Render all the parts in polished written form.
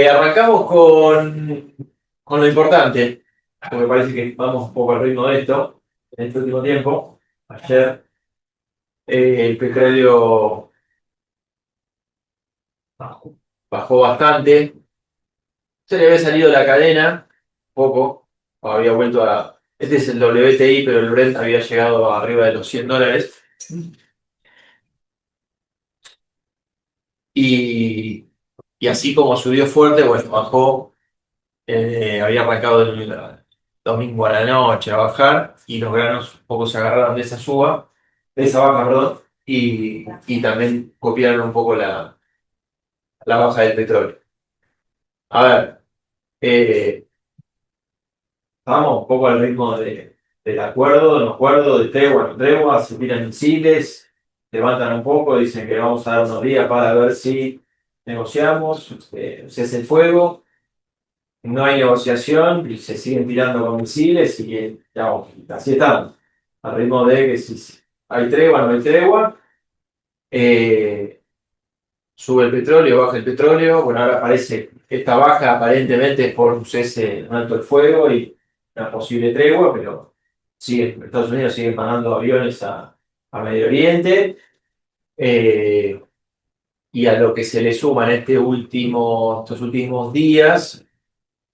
Arrancamos con lo importante, porque parece que vamos un poco al ritmo de esto en este último tiempo. Ayer el petróleo bajó bastante, se le había salido la cadena, poco, había vuelto a... Este es el WTI, pero el Brent había llegado arriba de los $100. Y, y así como subió fuerte, bueno, bajó. Había arrancado el domingo a la noche a bajar y los granos un poco se agarraron de esa suba, de esa baja, perdón, y también copiaron un poco la baja del petróleo. A ver, eh, vamos un poco al ritmo del acuerdo, no acuerdo, de tregua, no tregua, se tiran misiles, levantan un poco, dicen que vamos a dar unos días para ver si negociamos, cese el fuego. No hay negociación y se siguen tirando con misiles y digamos, así estamos. Al ritmo de que si hay tregua, no hay tregua. eh, Sube el petróleo, baja el petróleo. Bueno, ahora parece que esta baja aparentemente es por un cese en alto el fuego y una posible tregua, pero Estados Unidos sigue mandando aviones a Medio Oriente. eh, y a lo que se le suma en estos últimos días,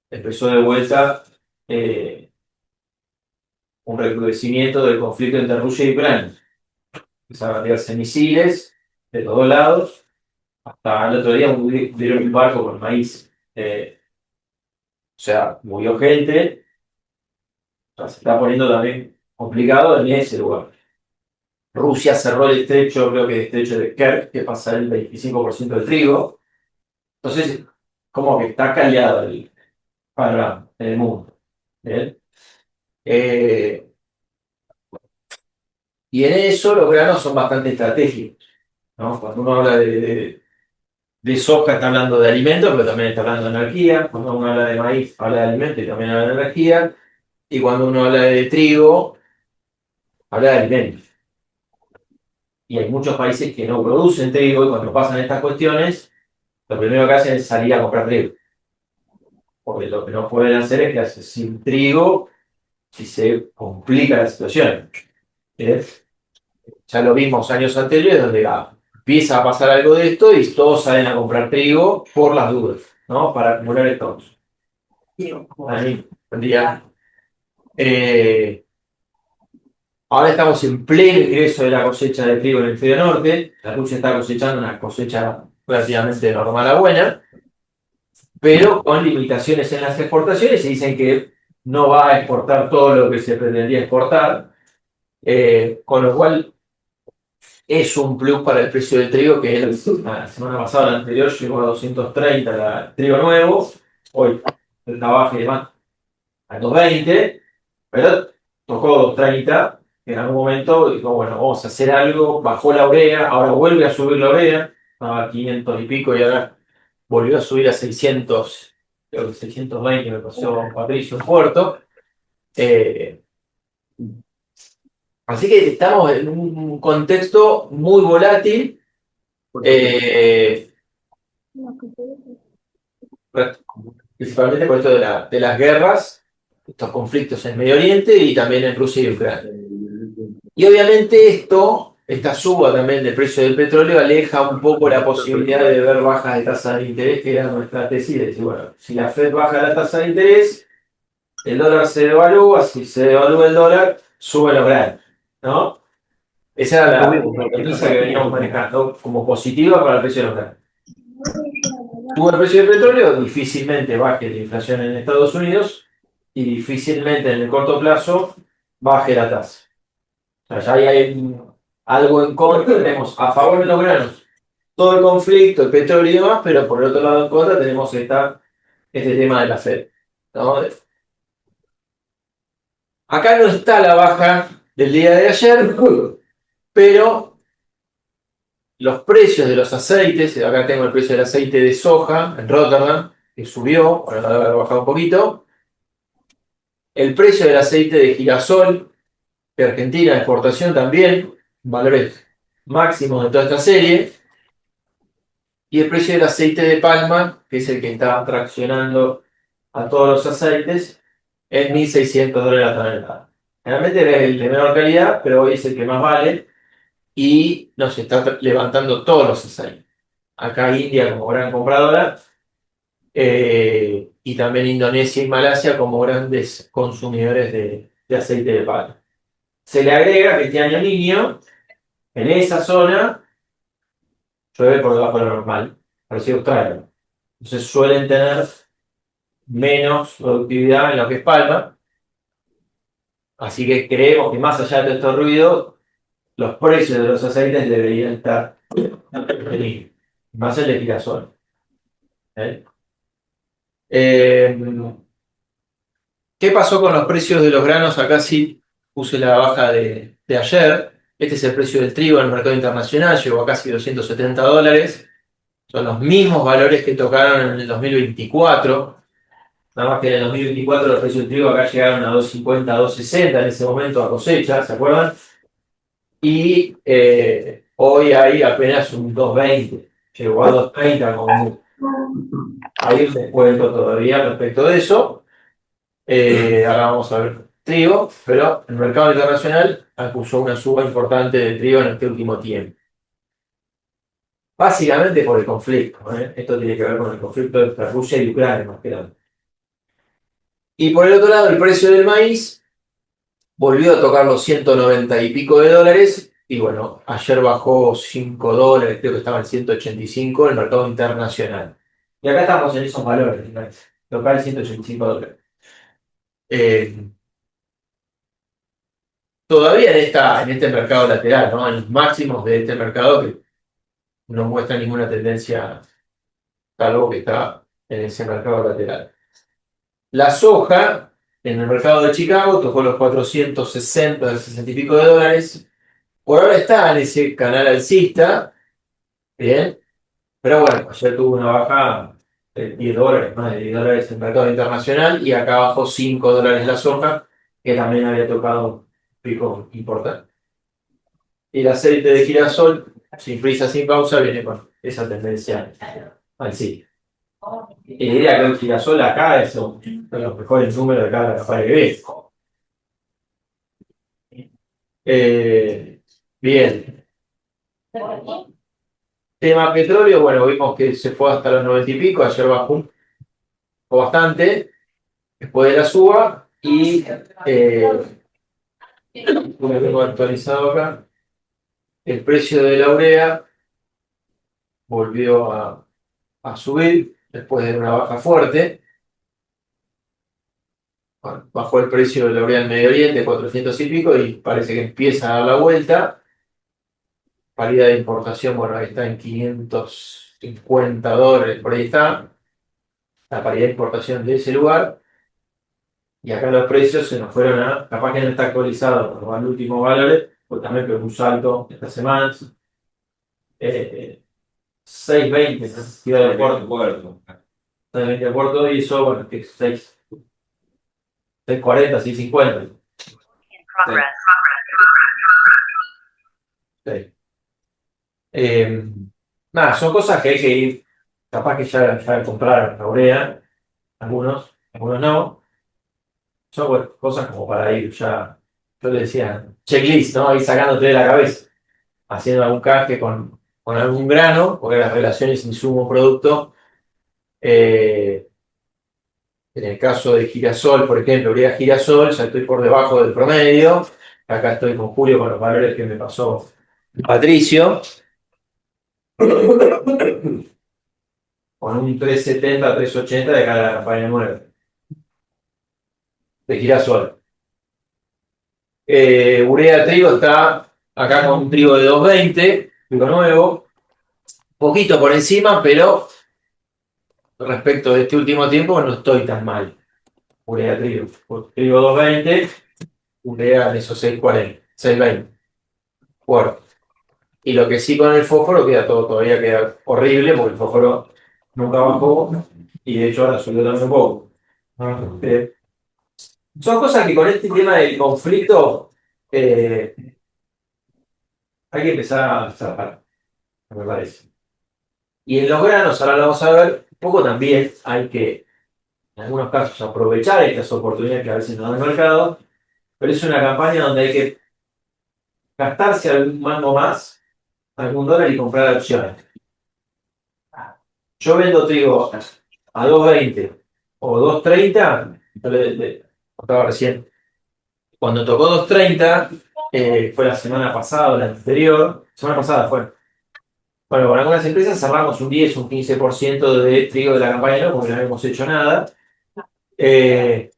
empezó de vuelta. eh, un recrudecimiento del conflicto entre Rusia y Ucrania. Empezaron a tirarse misiles de todos lados. Hasta el otro día hundieron un barco con maíz. O sea, murió gente. O sea, se está poniendo también complicado en ese lugar. Rusia cerró el estrecho, creo que el estrecho de Kerch, que pasa el 25% del trigo. Entonces, como que está caldeado el panorama en el mundo. ¿Bien? Eh, y en eso los granos son bastante estratégicos, ¿no? Cuando uno habla de soja está hablando de alimento, pero también está hablando de energía. Cuando uno habla de maíz, habla de alimento y también habla de energía. Y cuando uno habla de trigo, habla de alimentos. Y hay muchos países que no producen trigo y cuando pasan estas cuestiones, lo primero que hacen es salir a comprar trigo. Porque lo que no pueden hacer es quedarse sin trigo si se complica la situación. ¿Eh? Ya lo vimos años anteriores donde empieza a pasar algo de esto y todos salen a comprar trigo por las dudas, ¿no? Para acumular stocks. Ahí, buen día. Eh, Ahora estamos en pleno ingreso de la cosecha de trigo en el hemisferio norte. La Rusia está cosechando una cosecha relativamente normal a buena, pero con limitaciones en las exportaciones. Se dicen que no va a exportar todo lo que se pretendía exportar, con lo cual es un plus para el precio del trigo, que la semana pasada, la anterior, llegó a 230 el trigo nuevo. Hoy está baja y demás a 220, pero tocó 230. En algún momento dijo, bueno, vamos a hacer algo, bajó la urea, ahora vuelve a subir la urea, estaba a 500 y pico y ahora volvió a subir a 600, creo que 620 me pasó Patricio en Puerto. Eh, Así que estamos en un contexto muy volátil, eh, principalmente por esto de las guerras, estos conflictos en Medio Oriente y también en Rusia y Ucrania. Y obviamente esta suba también del precio del petróleo aleja un poco la posibilidad de ver bajas de tasa de interés, que era nuestra tesis. De decir, bueno, si la Fed baja la tasa de interés, el dólar se devalúa, si se devalúa el dólar, sube los granos, ¿no? Esa era la premisa que veníamos manejando como positiva para el precio de los granos. Sube el precio del petróleo, difícilmente baje la inflación en Estados Unidos y difícilmente en el corto plazo baje la tasa. O sea, ya hay algo en contra, tenemos a favor de los granos todo el conflicto, el petróleo y demás, pero por el otro lado en contra tenemos este tema de la Fed, ¿no? Acá no está la baja del día de ayer, pero los precios de los aceites, acá tengo el precio del aceite de soja en Rotterdam, que subió, bueno, ahora ha bajado un poquito. El precio del aceite de girasol de Argentina, exportación también, valores máximos de toda esta serie. Y el precio del aceite de palma, que es el que está traccionando a todos los aceites, es $1.600 la tonelada. Realmente es el de menor calidad, pero hoy es el que más vale y nos está levantando todos los aceites. Acá India como gran compradora y también Indonesia y Malasia como grandes consumidores de aceite de palma. Se le agrega que este año niño, en esa zona, llueve por debajo de lo normal, parecido a Australia. Entonces suelen tener menos productividad en lo que es palma, así que creemos que más allá de todo este ruido, los precios de los aceites deberían estar sostenidos, más el de girasol. ¿Eh? Eh, ¿Qué pasó con los precios de los granos? Acá sí puse la baja de ayer. Este es el precio del trigo en el mercado internacional, llegó a casi $270. Son los mismos valores que tocaron en el 2024. Nada más que en el 2024 los precios del trigo acá llegaron a 250, 260 en ese momento a cosecha, ¿se acuerdan? Y hoy hay apenas un 220, llegó a 230 como mucho. Hay un descuento todavía respecto de eso. Ahora vamos a ver trigo, pero el mercado internacional acusó una suba importante de trigo en este último tiempo. Básicamente por el conflicto, ¿eh? Esto tiene que ver con el conflicto entre Rusia y Ucrania, más que nada. Y por el otro lado, el precio del maíz volvió a tocar los 190 y pico de dólares. Y bueno, ayer bajó $5, creo que estaba en 185 en el mercado internacional. Y acá estamos en esos valores, ¿no? Tocar $185. Eh, Todavía en este mercado lateral, ¿no? En los máximos de este mercado que no muestra ninguna tendencia, salvo que está en ese mercado lateral. La soja en el mercado de Chicago tocó los 460, 60 y pico de dólares. Por ahora está en ese canal alcista, bien, pero bueno, ayer tuvo una baja de $10, más de $10 en el mercado internacional y acá bajó $5 la soja, que también había tocado un pico importante. Y el aceite de girasol, sin prisa, sin pausa, viene con esa tendencia alcista. Y diría que el girasol acá es uno de los mejores números de cada campaña que ve. Bien. Tema petróleo, bueno, vimos que se fue hasta los 90 y pico, ayer bajó bastante, después de la suba, y como tengo actualizado acá, el precio de la urea volvió a subir después de una baja fuerte. Bueno, bajó el precio de la urea en Medio Oriente, 400 y pico, y parece que empieza a dar la vuelta. Paridad de importación, bueno, ahí está en $550, por ahí está. La paridad de importación de ese lugar. Y acá los precios se nos fueron capaz que no está actualizado por los últimos valores, pues también pegó un salto esta semana. 620, ¿no? Ciudad de Puerto. 620 de Puerto y eso, bueno, que es 640, 650. Sí. Eh, Nada, son cosas que hay que ir, capaz que ya compraron la urea, algunos no. Son bueno, cosas como para ir ya, yo le decía, checklist, ¿no? Ir sacándote de la cabeza, haciendo algún canje con algún grano, porque las relaciones insumo-producto, en el caso de girasol, por ejemplo, urea girasol, ya estoy por debajo del promedio. Acá estoy con Julio con los valores que me pasó Patricio. Con un 370, 380 de cada campaña nueva de girasol. Urea trigo está acá con un trigo de 220, trigo nuevo, poquito por encima, pero respecto de este último tiempo no estoy tan mal. Urea trigo, trigo 220, urea en esos 640, 620. Fuerte. Y lo que sí con el fósforo todavía queda horrible, porque el fósforo nunca bajó y de hecho ahora subió también un poco. Son cosas que con este tema del conflicto hay que empezar a zarpar, me parece. Y en los granos, ahora lo vamos a ver, un poco también hay que, en algunos casos, aprovechar estas oportunidades que a veces nos da el mercado, pero es una campaña donde hay que gastarse algún mango más, algún dólar y comprar opciones. Yo vendo trigo a 2,20 o 2,30, yo le contaba recién, cuando tocó 2,30, fue la semana pasada o la anterior, semana pasada fue. Bueno, con algunas empresas cerramos un 10, un 15% de trigo de la campaña, ¿no? Porque no habíamos hecho nada. Eh,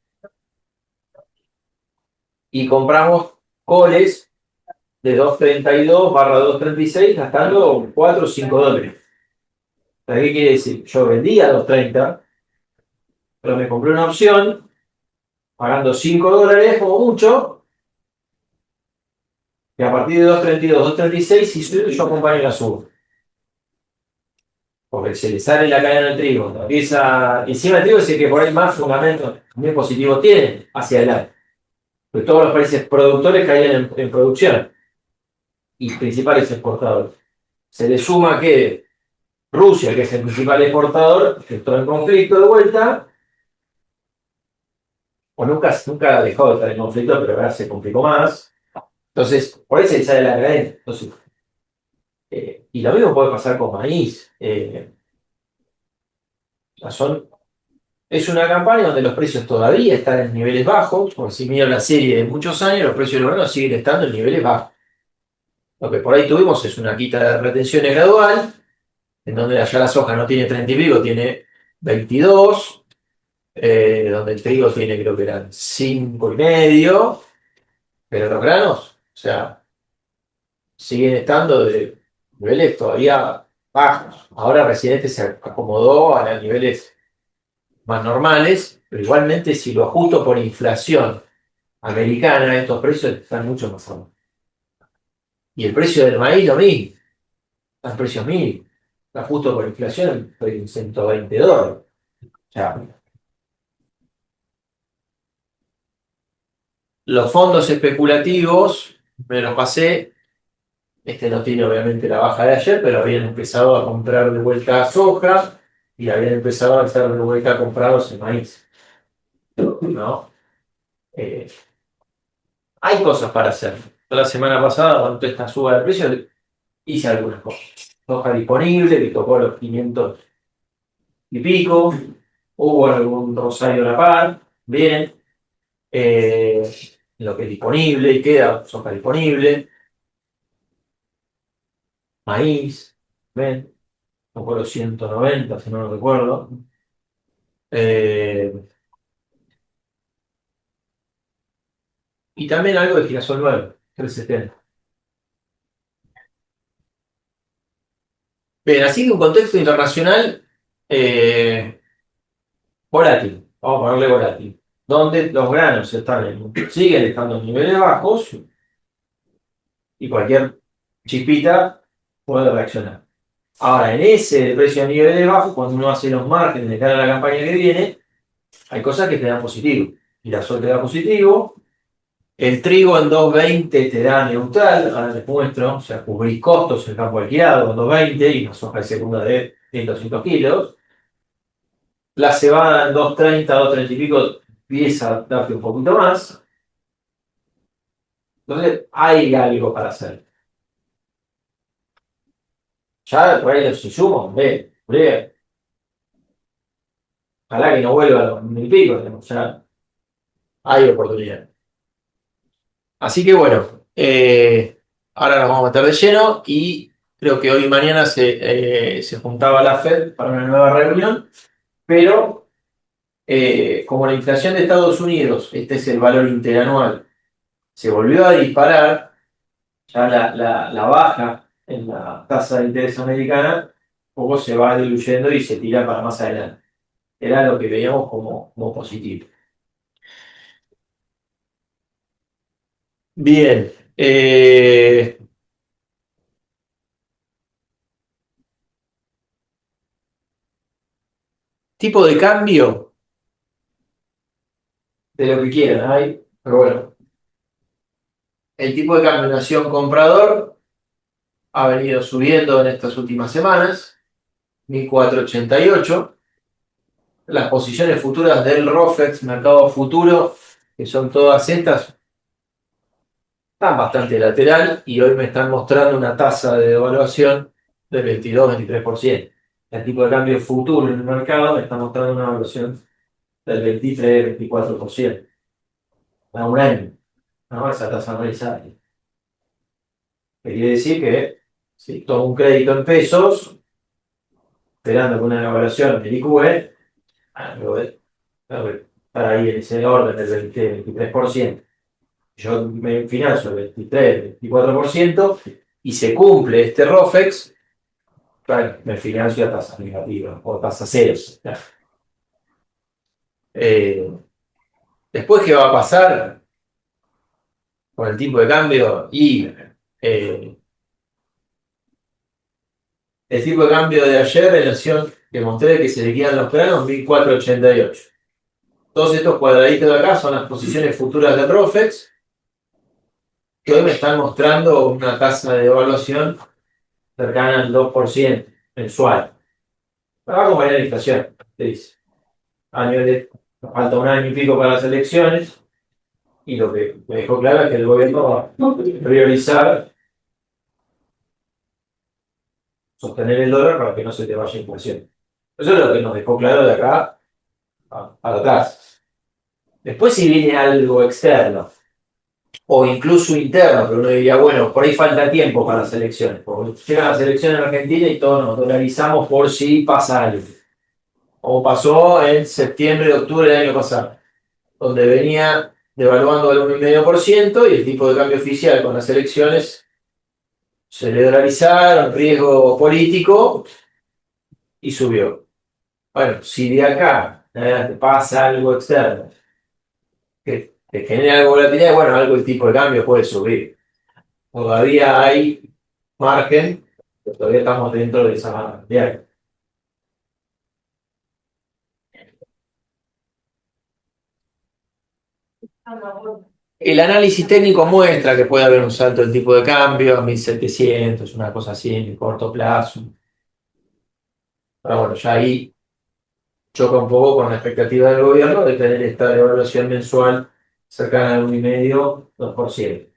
y compramos coles de 2,32/2,36 gastando 4 o 5 dólares. ¿Qué quiere decir? Yo vendía a 2,30, pero me compré una opción pagando 5 dólares como mucho, y a partir de 2,32, 2,36, si yo acompaño la suba. Porque se le sale la cadena del trigo. Empieza, encima el trigo es el que por ahí más fundamentos muy positivos tiene hacia adelante. Porque todos los países productores caían en producción y principales exportadores. Se le suma que Rusia, que es el principal exportador, entró en conflicto de vuelta, o nunca dejó de estar en conflicto, pero ahora se complicó más. Entonces, por ahí se le sale la cadena. Entonces, y lo mismo puede pasar con maíz. Es una campaña donde los precios todavía están en niveles bajos, porque si miro la serie de muchos años, los precios de los granos siguen estando en niveles bajos. Lo que por ahí tuvimos es una quita de retenciones gradual, en donde allá la soja no tiene 30 y pico, tiene 22, donde el trigo tiene creo que eran 5,5, pero los granos, o sea, siguen estando de niveles todavía bajos. Ahora Residente se acomodó a niveles más normales, pero igualmente si lo ajusto por inflación americana, estos precios están mucho más altos. Y el precio del maíz lo mismo, están precios mínimos. Está justo por inflación, estoy en $120. O sea, los fondos especulativos, me los pasé, este no tiene obviamente la baja de ayer, pero habían empezado a comprar de vuelta soja y habían empezado a hacer de vuelta comprados en maíz, ¿no? Eh, hay cosas para hacer. La semana pasada, con toda esta suba de precios, hice algunas cosas. Soja disponible, que tocó los 500 y pico, hubo algún rosario a la par, bien, eh, lo que es disponible, y queda soja disponible, maíz, ven, tocó los 190, si no lo recuerdo. Eh, y también algo de girasol nuevo, 370. Bien, así que un contexto internacional volátil, vamos a ponerle volátil, donde los granos siguen estando en niveles bajos y cualquier chispita puede reaccionar. Ahora, en ese precio a niveles bajos, cuando uno hace los márgenes de cara a la campaña que viene, hay cosas que te dan positivo. Girasol te da positivo, el trigo en 2,20 te da neutral, ahora les muestro, o sea, cubrís costos en el campo alquilado en 2,20 y una soja de segunda de 100, 200 kilos. La cebada en 2,30, 2,30 y pico empieza a darte un poquito más. Entonces, hay algo para hacer. Ya por ahí los insumos, ve, ojalá que no vuelva a los 1,000 y pico, digamos, ya hay oportunidad. Así que bueno, ahora nos vamos a meter de lleno y creo que hoy y mañana se juntaba la Fed para una nueva reunión, pero como la inflación de Estados Unidos, este es el valor interanual, se volvió a disparar, ya la baja en la tasa de interés americana, un poco se va diluyendo y se tira para más adelante. Era lo que veíamos como positivo. Bien, tipo de cambio de lo que quieran, hay, pero bueno, el tipo de cambio nación comprador ha venido subiendo en estas últimas semanas. 1488. Las posiciones futuras del ROFEX, mercado futuro, que son todas estas, están bastante lateral y hoy me están mostrando una tasa de devaluación del 22-23%. El tipo de cambio futuro en el mercado me está mostrando una evaluación del 23-24% a un año. ¿No? Esa tasa anualizada. Que quiere decir que si tomo un crédito en pesos, esperando que una evaluación del IQE, estar ahí en ese orden del 20-23%. Yo me financio el 23-24% y se cumple este ROFEX, bueno, me financio a tasas negativas o tasas cero. Eh, Después, ¿qué va a pasar con el tipo de cambio? Y el tipo de cambio de ayer, relación que mostré que se liquidan los planos, 1488. Todos estos cuadraditos de acá son las posiciones futuras del ROFEX, que hoy me están mostrando una tasa de devaluación cercana al 2% mensual. Va a acompañar la inflación, te dice. Nos falta un año y pico para las elecciones, y lo que me dejó claro es que el gobierno va a priorizar sostener el dólar para que no se te vaya inflación. Eso es lo que nos dejó claro de acá para atrás. Después, si viene algo externo, o incluso interno, pero uno diría, bueno, por ahí falta tiempo para las elecciones, porque llegan las elecciones en Argentina y todos nos dolarizamos por si pasa algo. Como pasó en septiembre, octubre del año pasado, donde venía devaluando al 1,5% y el tipo de cambio oficial con las elecciones se le dolarizaron, riesgo político, y subió. Bueno, si de acá pasa algo externo que genera algo de volatilidad, bueno, algo el tipo de cambio puede subir. Todavía hay margen, pero todavía estamos dentro de esa banda cambiaria. El análisis técnico muestra que puede haber un salto del tipo de cambio a 1700, una cosa así en el corto plazo. Pero bueno, ya ahí choca un poco con la expectativa del gobierno de tener esta devaluación mensual cercana al 1,5, 2%.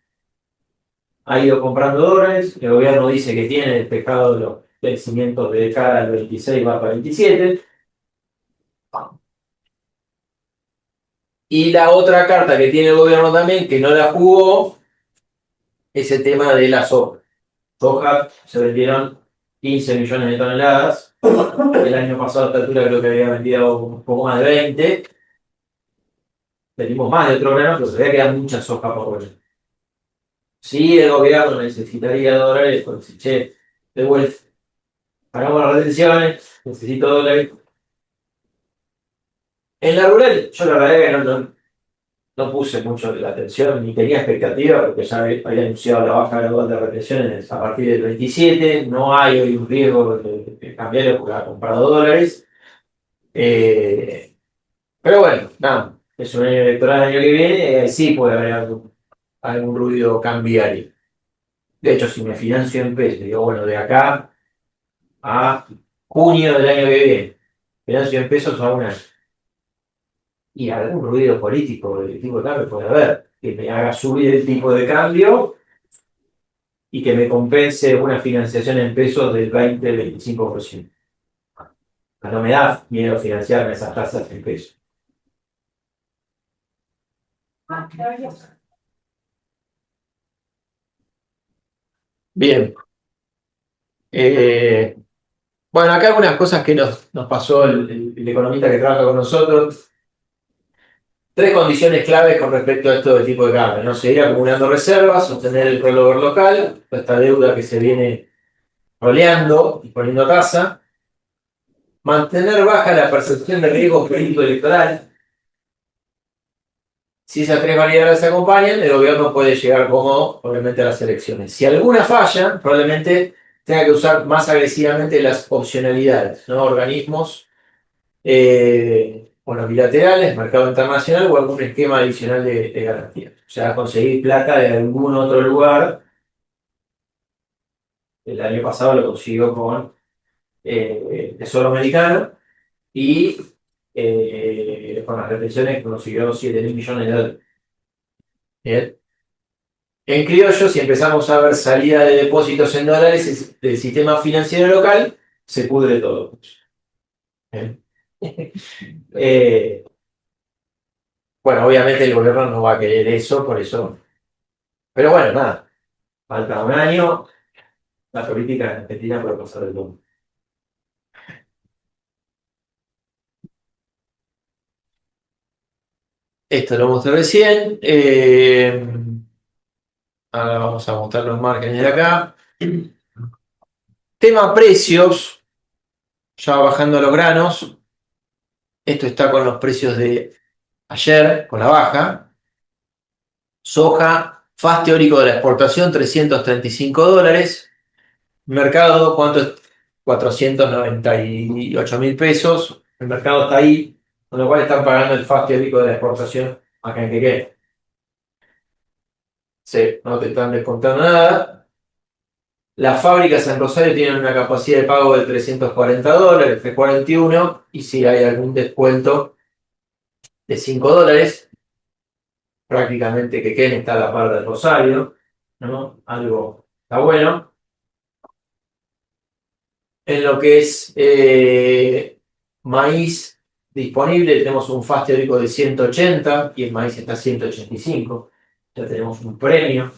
Ha ido comprando dólares, el gobierno dice que tiene despejado los vencimientos de cara al 26-27. Y la otra carta que tiene el gobierno también, que no la jugó, es el tema de la soja. Soja se vendieron 15 millones de toneladas. El año pasado a esta altura creo que había vendido un poco más de 20. Vendimos más de otro grano, pero todavía queda mucha soja por vender. Sí, el gobierno necesitaría dólares, pues si, che, de vuelta, pagamos las retenciones, necesito dólares. En la rural, yo la verdad que no puse mucho la atención ni tenía expectativa porque ya había anunciado la baja gradual de retenciones a partir del 27. No hay hoy un riesgo de cambiarlo porque ha comprado dólares. Pero bueno, nada, es un año electoral el año que viene, sí puede haber algún ruido cambiario. De hecho, si me financio en pesos, digo, bueno, de acá a junio del año que viene, financio en pesos a un año. Y algún ruido político del tipo de cambio puede haber, que me haga subir el tipo de cambio y que me compense una financiación en pesos del 20-25%. No me da miedo financiarme esas tasas en pesos. Bien. Eh, bueno, acá algunas cosas que nos pasó el economista que trabaja con nosotros. Tres condiciones claves con respecto a esto del tipo de cambio, ¿no? Seguir acumulando reservas, sostener el rollover local, esta deuda que se viene roleando y poniendo tasa, mantener baja la percepción de riesgo político electoral. Si esas tres variables se acompañan, el gobierno puede llegar como, obviamente, a las elecciones. Si alguna falla, probablemente tenga que usar más agresivamente las opcionalidades, ¿no? Organismos, bueno, bilaterales, mercado internacional o algún esquema adicional de garantía. O sea, conseguir plata de algún otro lugar. El año pasado lo consiguió con Tesoro americano, y con las retenciones consiguió 7.000 millones de dólares. Bien. En criollo, si empezamos a ver salida de depósitos en dólares del sistema financiero local, se pudre todo. Bien. Eh, bueno, obviamente el gobierno no va a querer eso, por eso. Pero bueno, nada, falta un año, la política en Argentina puede pasar de todo. Esto lo mostré recién. Ahora vamos a mostrar los márgenes de acá. Tema precios, ya bajando los granos. Esto está con los precios de ayer, con la baja. Soja, FAS teórico de la exportación, $335. Mercado, ¿cuánto es? 498.000 pesos. El mercado está ahí, con lo cual están pagando el FAS teórico de la exportación acá en Quequén. Sí, no te están descontando nada. Las fábricas en Rosario tienen una capacidad de pago de $340, 341, y si hay algún descuento de $5, prácticamente Quequén está a la par de Rosario, ¿no? Algo está bueno. En lo que es maíz disponible, tenemos un FAS teórico de 180 y el maíz está a 185. Ya tenemos un premio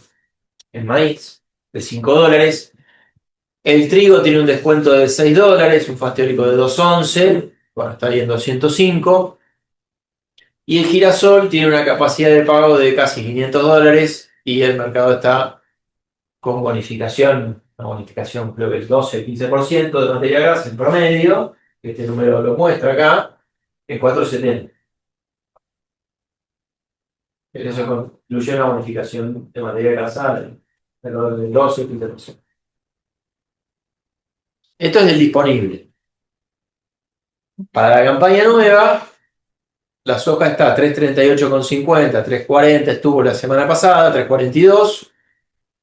en maíz de $5. El trigo tiene un descuento de $6, un FAS teórico de 211, bueno, está ahí en 205. Y el girasol tiene una capacidad de pago de casi $500 y el mercado está con bonificación, una bonificación creo que es 12-15% de materia grasa en promedio, este número lo muestra acá, en 470. Eso incluye una bonificación de materia grasa del orden del 12-15%. Esto es el disponible. Para la campaña nueva, la soja está a 338,50, 340 estuvo la semana pasada, 342,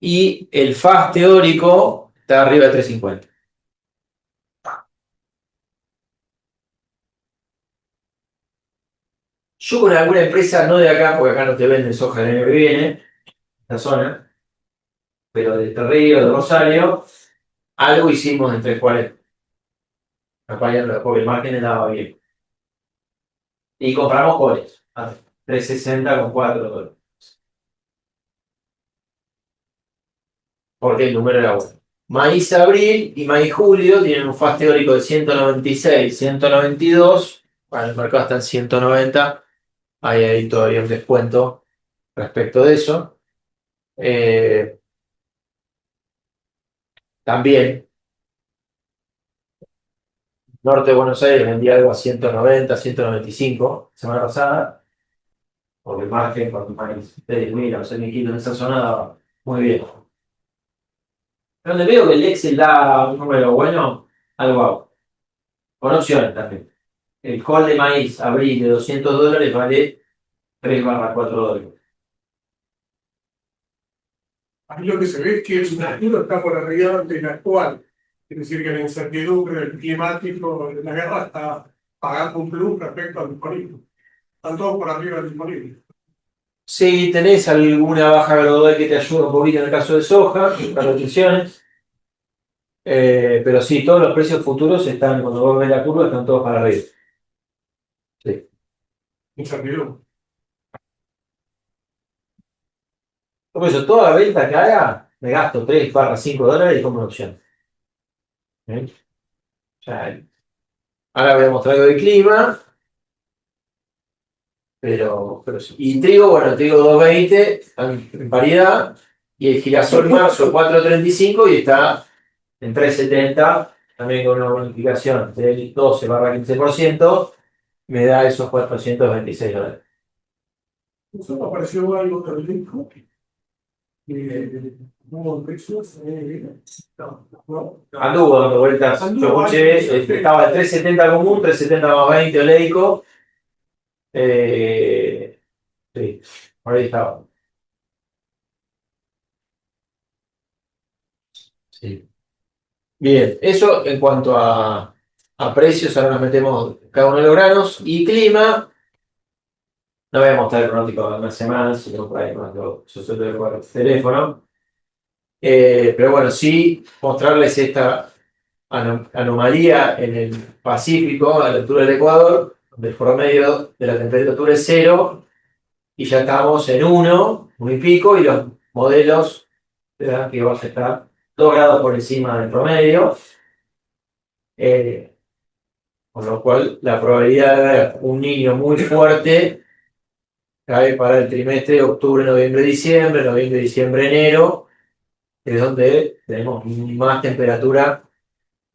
y el FAS teórico está arriba de 350. Yo con alguna empresa, no de acá, porque acá no te venden soja el año que viene, la zona, pero de Entre Ríos, de Rosario, algo hicimos en 340, campaña nueva, porque el margen daba bien. Y compramos coles, a 360 con $4, porque el número era bueno. Maíz abril y maíz julio tienen un FAS teórico de 196, 192. Bueno, el mercado está en 190. Hay ahí todavía un descuento respecto de eso. Eh, También, norte de Buenos Aires vendía algo a 190, 195 semana pasada, porque el margen con maíz de 10.000 o 6.000 kilos en esa zona daba muy bien. Donde veo que el Excel da un número bueno, algo hago. Con opciones también. El call de maíz abril de $200 vale 3/4 dólares. Ahí lo que se ve es que el futuro está por arriba del actual. Es decir, que la incertidumbre, el climático, la guerra está pagando un plus respecto al disponible. Están todos por arriba del disponible. Si tenés alguna baja gradual que te ayuda un poquito en el caso de soja, las restricciones, pero sí, todos los precios futuros están, cuando vos ves la curva, están todos para arriba. Sí. Incertidumbre. Por eso, toda la venta que haga, me gasto $3/5 y compro una opción. ¿Eh? Ya, ahora voy a mostrar algo de clima, pero sí. Y trigo, bueno, trigo 220, están en paridad, y el girasol marzo 435 y está en 370, también con una bonificación del 12/15%, me da esos $426. Eso apareció algo terrorífico. No, precios. Anduvo dando vueltas, yo escuché, estaba el 370 común, 370 más 20 oleico, sí, por ahí estaba. Sí. Bien, eso en cuanto a precios, ahora nos metemos cada uno de los granos y clima. No voy a mostrar el pronóstico de una semana, sino por ahí cuando yo suelo ver por teléfono. Pero bueno, sí mostrarles esta anomalía en el Pacífico, a la altura del Ecuador, donde el promedio de la temperatura es cero y ya estamos en uno, muy pico, y los modelos te dan que vas a estar 2 grados por encima del promedio, con lo cual la probabilidad de ver un niño muy fuerte cae para el trimestre octubre, noviembre, diciembre, enero, que es donde tenemos más temperatura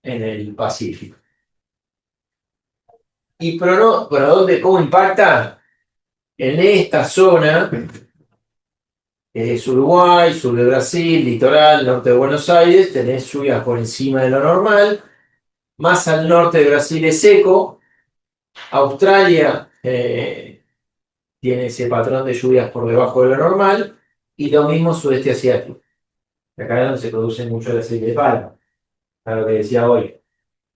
en el Pacífico. ¿Y para dónde, cómo impacta? En esta zona, es Uruguay, sur de Brasil, litoral, norte de Buenos Aires, tenés lluvias por encima de lo normal. Más al norte de Brasil es seco. Australia tiene ese patrón de lluvias por debajo de lo normal. Y lo mismo sudeste asiático. Acá es donde se produce mucho el aceite de palma, a lo que decía hoy.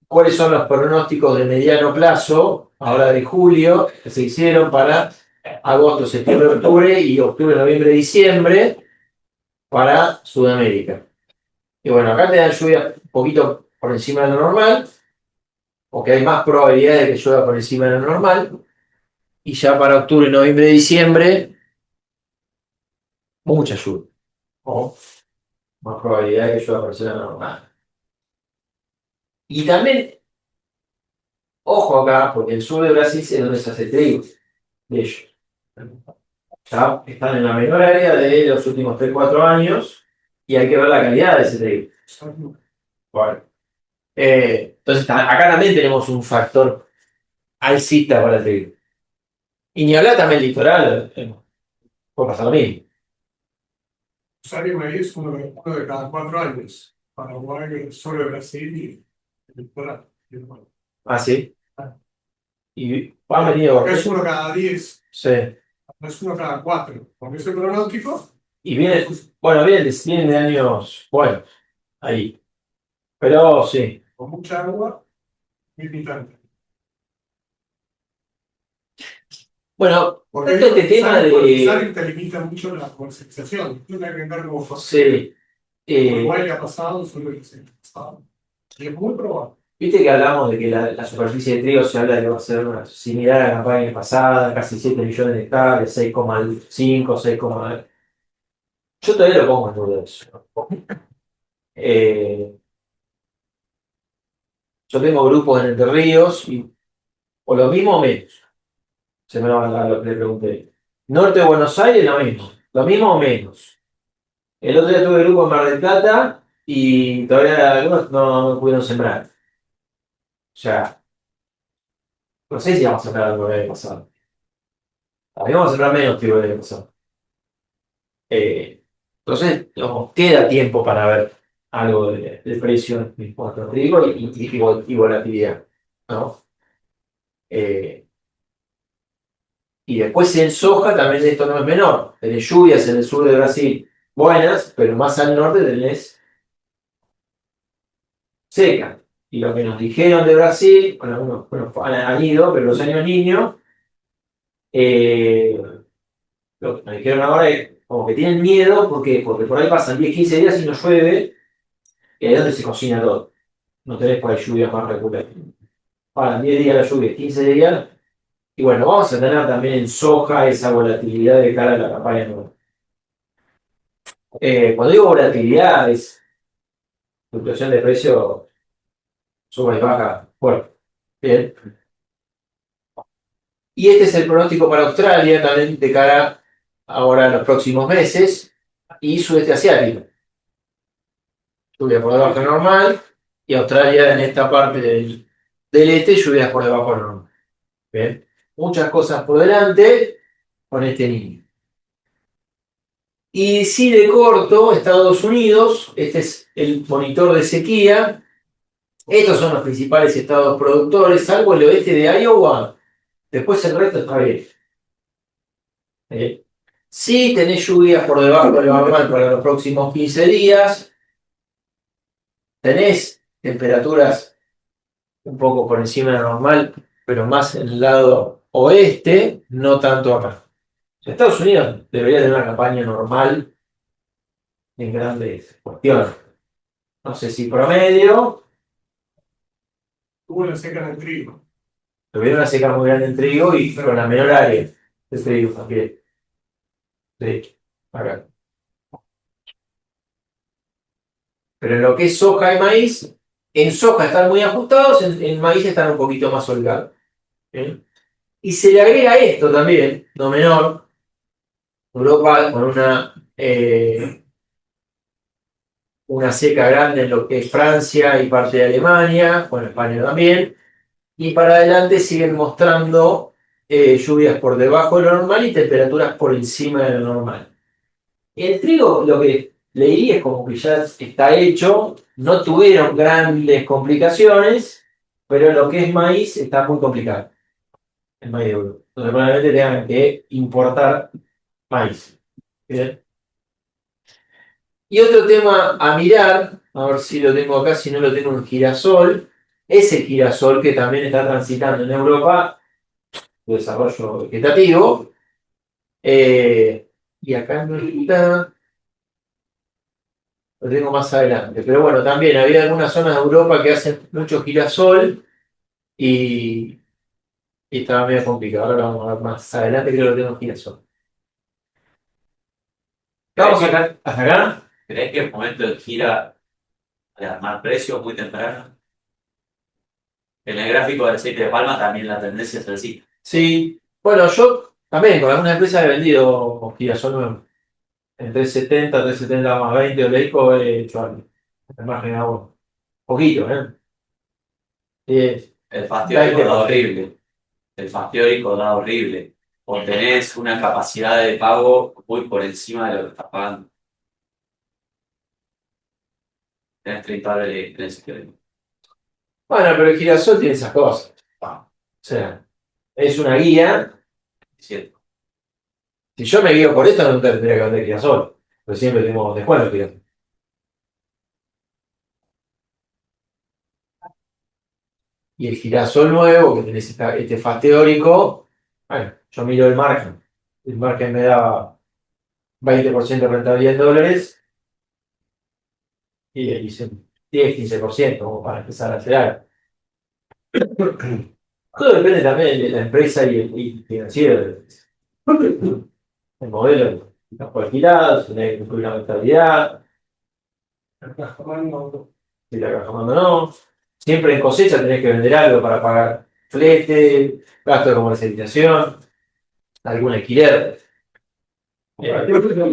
¿Cuáles son los pronósticos de mediano plazo, ahora de julio, que se hicieron para agosto, septiembre, octubre y octubre, noviembre, diciembre para Sudamérica? Y bueno, acá te dan lluvia un poquito por encima de lo normal, porque hay más probabilidades de que llueva por encima de lo normal. Y ya para octubre, noviembre, diciembre, mucha lluvia. O más probabilidad de que llueva por encima de lo normal. Y también, ojo acá, porque el sur de Brasil es donde se hace trigo de ellos. Ya están en la menor área de los últimos 3 4 años y hay que ver la calidad de ese trigo. Bueno, entonces acá también tenemos un factor alcista para el trigo. Y ni hablar también el litoral, puede pasar lo mismo. Rosario María es uno de cada 4 años. Paraguay, el sur de Brasil y el litoral. Ah, sí. Y han venido. Acá es uno cada 10, Sí. no es uno cada 4. Porque ese pronóstico, Y viene, bueno, vienen de años, bueno, ahí. Pero sí. con mucha agua, muy picante. Bueno, Porque tanto este tema Sarin de. te limita mucho la comercialización. Tú tienes que ver cómo fue. Sí. Uruguay le ha pasado, solo que se ha pasado. Y es muy probable. Viste que hablamos de que la superficie de trigo se habla de que va a ser similar a la campaña pasada, casi 7 millones de hectáreas, 6,5, 6, yo todavía lo pongo en duda eso. Eh, yo tengo grupos en Entre Ríos, y, o lo mismo o menos, se me va a lo que le pregunté. Norte de Buenos Aires, lo mismo o menos. El otro día tuve grupo en Mar del Plata y todavía algunos no pudieron sembrar. O sea, no sé si vamos a sembrar algo el año pasado. A mí vamos a sembrar menos que el año pasado. Entonces, digamos, queda tiempo para ver algo de precio en cuanto a trigo y volatilidad, ¿no? Eh, y después en soja también esto no es menor. Tenés lluvias en el sur de Brasil buenas, pero más al norte tenés seca. Y lo que nos dijeron de Brasil, bueno, algunos bueno, han ido, pero los años niños, eh, lo que nos dijeron ahora es como que tienen miedo porque por ahí pasan 10 15 días y no llueve, y ahí es donde se cocina todo. No tenés por ahí lluvias más regulares. Paran 10 días la lluvia, 15 días, y bueno, vamos a tener también en soja esa volatilidad de cara a la campaña nueva. Cuando digo volatilidad es fluctuación de precio, sube y baja fuerte. Bien. Y este es el pronóstico para Australia también de cara ahora a los próximos meses y sudeste asiático. Lluvia por debajo de lo normal y Australia en esta parte del este, lluvias por debajo de lo normal. Bien. Muchas cosas por delante con este niño. Y si de corto, Estados Unidos, este es el monitor de sequía. Estos son los principales estados productores, salvo el oeste de Iowa. Después el resto está bien. Si tenés lluvias por debajo de lo normal para los próximos 15 días, tenés temperaturas un poco por encima de lo normal, pero más en el lado oeste, no tanto acá. Estados Unidos debería tener una campaña normal en grandes cuestiones. No sé si promedio, Tuvo la seca en el trigo. tuvieron una seca muy grande en trigo y con la menor área de trigo también. Sí, acá. Pero en lo que es soja y maíz, en soja están muy ajustados, en maíz están un poquito más holgados. ¿Bien? Y se le agrega esto también, no menor, Europa con una seca grande en lo que es Francia y parte de Alemania, bueno, España también, y para adelante siguen mostrando lluvias por debajo de lo normal y temperaturas por encima de lo normal. El trigo, lo que le diría es como que ya está hecho, no tuvieron grandes complicaciones, pero lo que es maíz está muy complicado, el maíz de Europa. Entonces probablemente tengan que importar maíz. ¿Bien? Y otro tema a mirar, a ver si lo tengo acá, si no lo tengo en girasol, ese girasol que también está transitando en Europa, de desarrollo vegetativo, y acá no está, lo tengo más adelante. Pero bueno, también había algunas zonas de Europa que hacen mucho girasol y, y estaba medio complicado. Ahora lo vamos a ver más adelante, creo que lo tengo en girasol. ¿Crees Vamos que, acá, hasta acá. crees que el momento de gira de armar precios muy temprano? En el gráfico del aceite de palma también la tendencia es así. Sí, bueno, yo también con algunas empresas he vendido girasol nuevo. En 370, 370 más 20 oleico he hecho algo. El margen de agua. Poquito, ¿eh? 10, El fasciórico da 20%. horrible. El fasciórico da horrible. O tenés una capacidad de pago muy por encima de lo que estás pagando. Tenés 30 dólares en el sector. Bueno, pero el girasol tiene esas cosas. O sea, es una guía. ¿Cierto? Si yo me guío por esto, no tendría que vender girasol. Pero siempre tengo descuento girasol. Y el girasol nuevo, que tenés este faz teórico, bueno, yo miro el margen. El margen me da 20% de rentabilidad en dólares y hice 10-15% como para empezar a hacer algo. Todo depende también de la empresa y financiero. El modelo está por alquilado, si tenés que cumplir una mentalidad, si la caja manda no. Siempre en cosecha tenés que vender algo para pagar flete, gasto de comercialización, algún alquiler.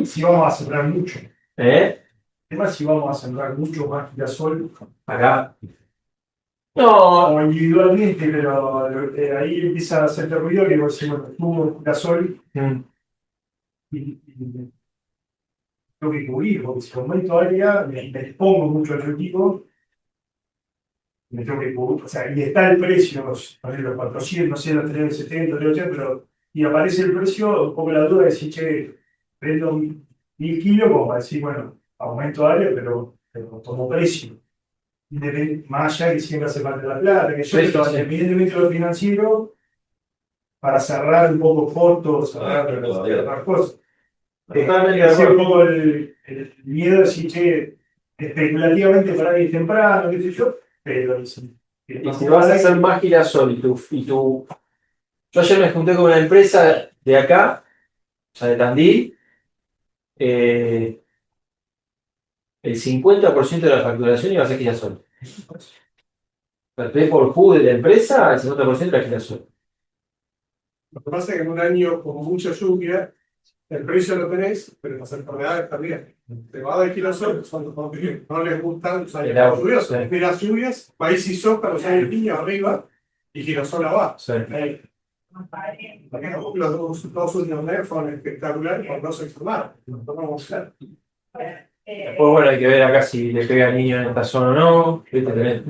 Si vamos a sembrar mucho. ¿Eh? Además, si vamos a sembrar mucho más girasol, Acá. No, o individualmente, pero ahí empieza a hacerte ruido que vos decís, bueno, tuvo girasol mm, y tengo que cubrir, porque si aumento área, me expongo mucho al equipo, me tengo que cubrir, o sea, y está el precio, los 400, no sé, los 370, 380, pero y aparece el precio, un poco la duda de decir, che, vendo 1000 kilos, como para decir, bueno, aumento área, pero tomo precio. Más allá que siempre hace parte de la plata, que yo, sí, sí, pero sí. independientemente de lo financiero, para cerrar un poco corto, cerrar cosas. Totalmente de Ese es un acuerdo. poco el miedo de decir, che, especulativamente para bien temprano, qué sé yo, pero Y si vas a hacer más girasol Yo ayer me junté con una empresa de acá, o sea, de Tandil, eh, el 50% de la facturación iba a ser girasol. El pay por Q de la empresa, el 50% era girasol. lo que pasa es que en un año con mucha lluvia, el precio lo tenés, pero las enfermedades también. Te va a dar girasol, son los que no les gustan los El años agua, lluviosos. sí. Mira, las lluvias, maíz y soja, los años niños arriba, y girasol abajo. Sí. Los dos últimos meses fueron espectaculares por no se enfermaron. No vamos a hacer. Después, bueno, hay que ver acá si le pega al niño en esta zona o no. ¿Viste? Tenés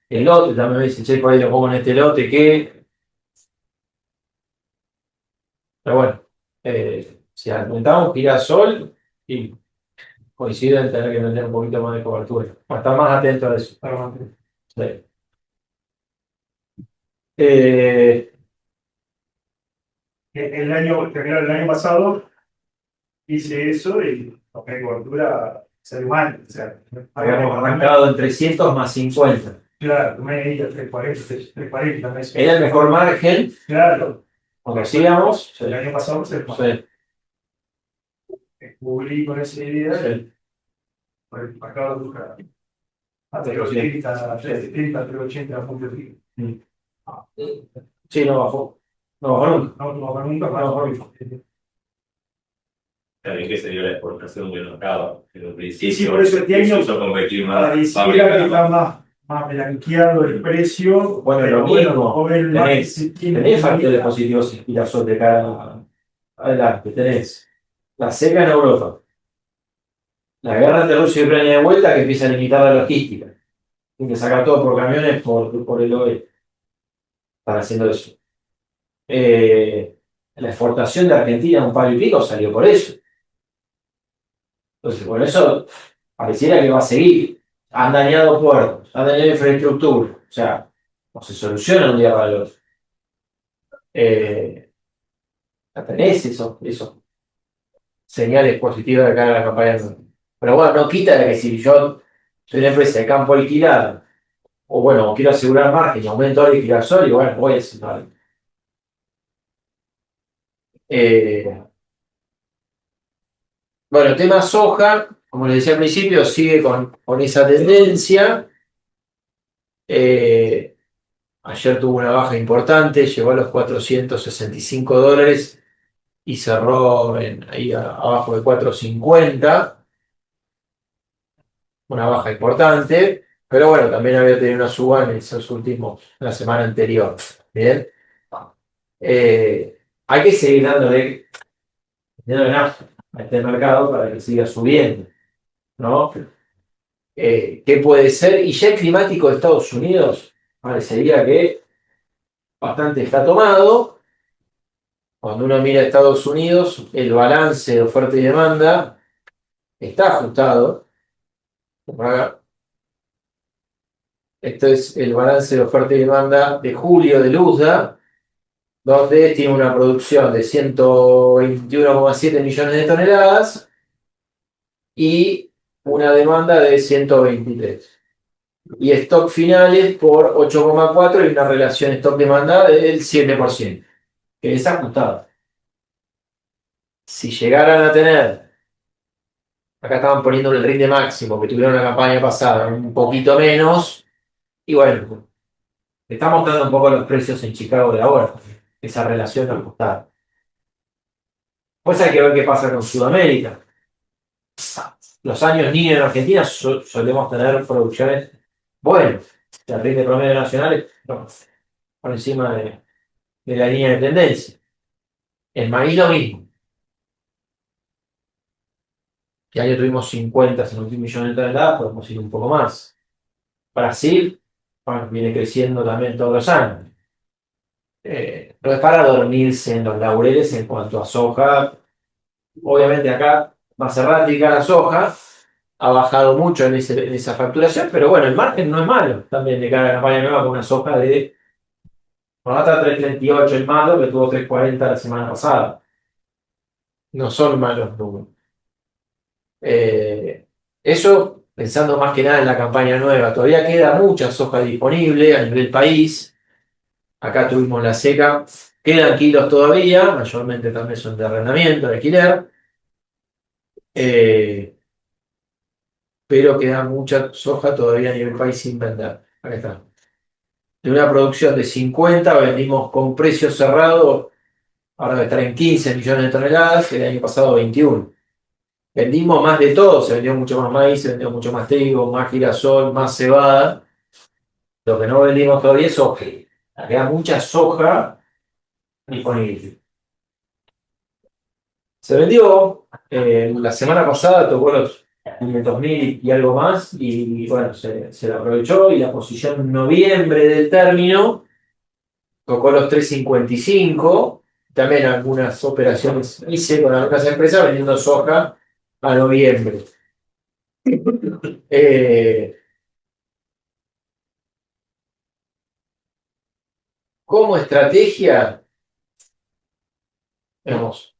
el lote, también me dicen, che, por ahí lo pongo en este lote, ¿qué? Pero bueno, si aumentamos girasol, y coincido en tener que meter un poquito más de cobertura. Para estar más atento a eso. Sí. Eh, El año pasado hice eso y tomé cobertura mal. O sea, Habíamos arrancado en 300 más 50. claro, tomé ahí a 340 meses. Era el mejor margen, Claro, como hacíamos. el año pasado se Sí, cubrí con esa idea sí. por el mercado de buscar a 380, 370, 380 puntos de pico. Sí, no bajó. No bajó nunca. No, nunca más. No bajó nunca. También que se dio la exportación del mercado. En un principio, Sí, por eso este año, se hizo competir más pareciera que está más blanqueado el precio. Bueno, pero lo mismo. como el Tenés factores positivos inspiradores de cara adelante. Tenés la seca en Europa, la guerra entre Rusia y Ucrania de vuelta que empieza a limitar la logística. Tienen que sacar todo por camiones por el oeste. Están haciendo eso. La exportación de Argentina a un palo y pico salió por eso. Entonces, por eso pareciera que va a seguir. Han dañado puertos, han dañado infraestructura. O sea, no se soluciona de un día para el otro. Tenés esos señales positivas de cara a la campaña. Pero bueno, no quita de que si yo soy una empresa de campo alquilado, o bueno, quiero asegurar margen y aumento el alquiler solo, y bueno, voy a hacer algo. Bueno, tema soja, como les decía al principio, sigue con esa tendencia. Ayer tuvo una baja importante, llegó a los $465 y cerró ahí abajo de 450, una baja importante, pero bueno, también había tenido una suba en la semana anterior. Bien. Hay que seguir dándole nafta a este mercado para que siga subiendo, ¿no? ¿Qué puede ser? Y ya el climático de Estados Unidos parecería que bastante está tomado. Cuando uno mira a Estados Unidos, el balance de oferta y demanda está ajustado. Por acá. Este es el balance de oferta y demanda de julio de USDA, donde tiene una producción de 121,7 millones de toneladas y una demanda de 123. Y stock finales por 8,4 y una relación stock-demanda del 7%, que es ajustada. Si llegaran a tener, acá estaban poniendo el rinde máximo que tuvieron la campaña pasada, un poquito menos, y bueno, está mostrando un poco los precios en Chicago de ahora, esa relación ajustada. Pues hay que ver qué pasa con Sudamérica. Los años niños en Argentina solemos tener producciones buenas. El rinde promedio nacional es por encima de la línea de tendencia. En maíz lo mismo. Este año tuvimos 51 millones de toneladas, podemos ir un poco más. Brasil, bueno, viene creciendo también todos los años. No es para dormirse en los laureles en cuanto a soja. Obviamente acá, más errática la soja, ha bajado mucho en esa facturación, pero bueno, el margen no es malo también de cara a la campaña nueva con una soja de. Bueno, hasta 338 el malo, que tuvo 340 la semana pasada. No son malos números. Eso pensando más que nada en la campaña nueva. Todavía queda mucha soja disponible a nivel país. Acá tuvimos la seca. Quedan kilos todavía, mayormente también son de arrendamiento, de alquiler. Pero queda mucha soja todavía a nivel país sin vender. Acá está. De una producción de 50, vendimos con precio cerrado, ahora debe estar en 15 millones de toneladas, el año pasado 21. Vendimos más de todo, se vendió mucho más maíz, se vendió mucho más trigo, más girasol, más cebada. Lo que no vendimos todavía es soja. Queda mucha soja disponible. Se vendió, la semana pasada tocó los 500.000 y algo más, y bueno, se la aprovechó, y la posición en noviembre del término tocó los 355. También algunas operaciones hice con algunas empresas vendiendo soja a noviembre. Como estrategia, digamos,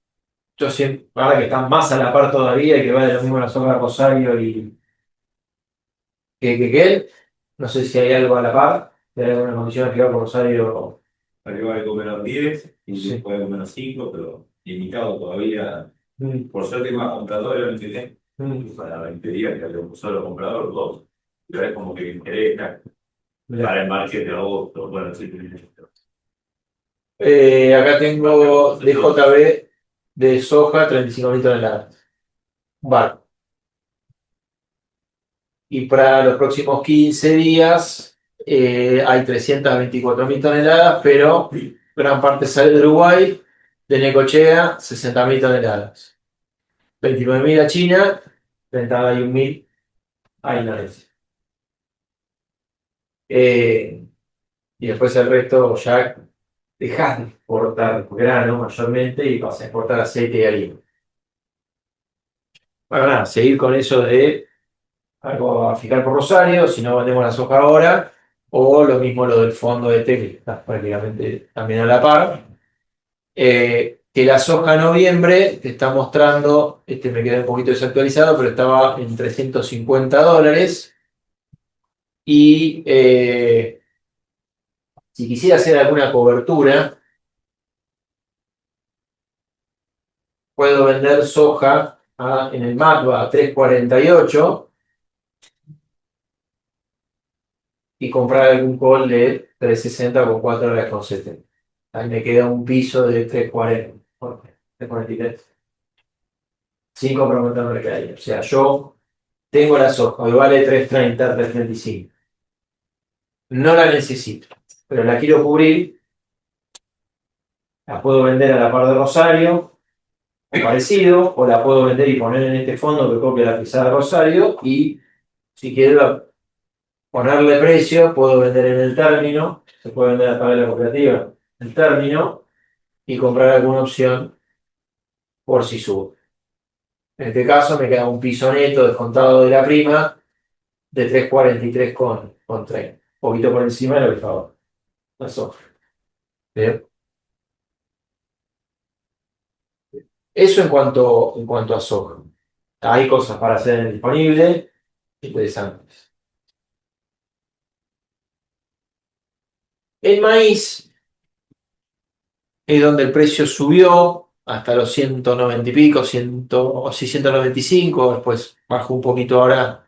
yo siempre, ahora que están más a la par todavía y que vale lo mismo la soja de Rosario y que él, no sé si hay algo a la par, si hay alguna condición que va por Rosario. Arriba hay menos 10 y Sí. después hay menos 5, pero limitado todavía. Mm, Por suerte, más compradores, ¿no entiendes? mm, Para impedir que haya un solo comprador, dos. Pero es como que interesa mirá. para el margen de agosto. Bueno, sí, Acá tengo de JB de soja 35.000 toneladas. Vale. Y para los próximos 15 días hay 324.000 toneladas, pero gran parte sale de Uruguay, de Necochea 60.000 toneladas. 29.000 a China, 31.000 a Indonesia. Y después el resto ya dejas de exportar grano mayormente y vas a exportar aceite y harina. Bueno, nada, seguir con eso de algo a fijar por Rosario, si no vendemos la soja ahora, o lo mismo lo del fondo de té, que está prácticamente también a la par. Que la soja en noviembre te está mostrando, este me quedé un poquito desactualizado, pero estaba en $350. Y si quisiera hacer alguna cobertura, puedo vender soja en el MACBA a 3.48 y comprar algún call de 3.60 con $4.70. Ahí me queda un piso de 3.40, 3.43. Sin comprometer mercadería. O sea, yo tengo la soja, que vale 3.30, 3.35. No la necesito, pero la quiero cubrir. La puedo vender a la par de Rosario, o parecido, o la puedo vender y poner en este fondo que copia la pisada de Rosario. Y si quiero ponerle precio, puedo vender en el término, se puede vender a través de la cooperativa, el término, y comprar alguna opción por si sube. En este caso me queda un piso neto descontado de la prima de 3.43 con 30. Un poquito por encima de lo que estaba. Eso. Bien. Eso en cuanto a soja. Hay cosas para hacer disponibles interesantes. El maíz es donde el precio subió hasta los 190 y pico, 100, o sí, 195, después bajó un poquito ahora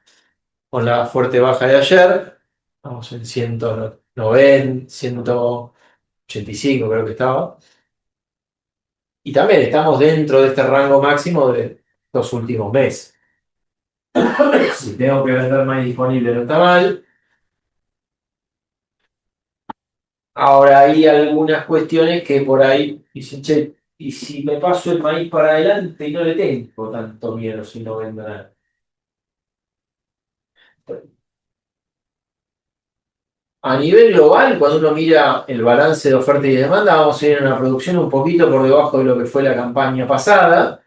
con la fuerte baja de ayer. Vamos en 190, 185 creo que estaba. Y también estamos dentro de este rango máximo de los últimos meses. Si tengo que vender maíz disponible no está mal. Ahora hay algunas cuestiones que por ahí dicen, che, y si me paso el maíz para adelante y no le tengo tanto miedo si no vendo nada. A nivel global, cuando uno mira el balance de oferta y demanda, vamos a ir a una producción un poquito por debajo de lo que fue la campaña pasada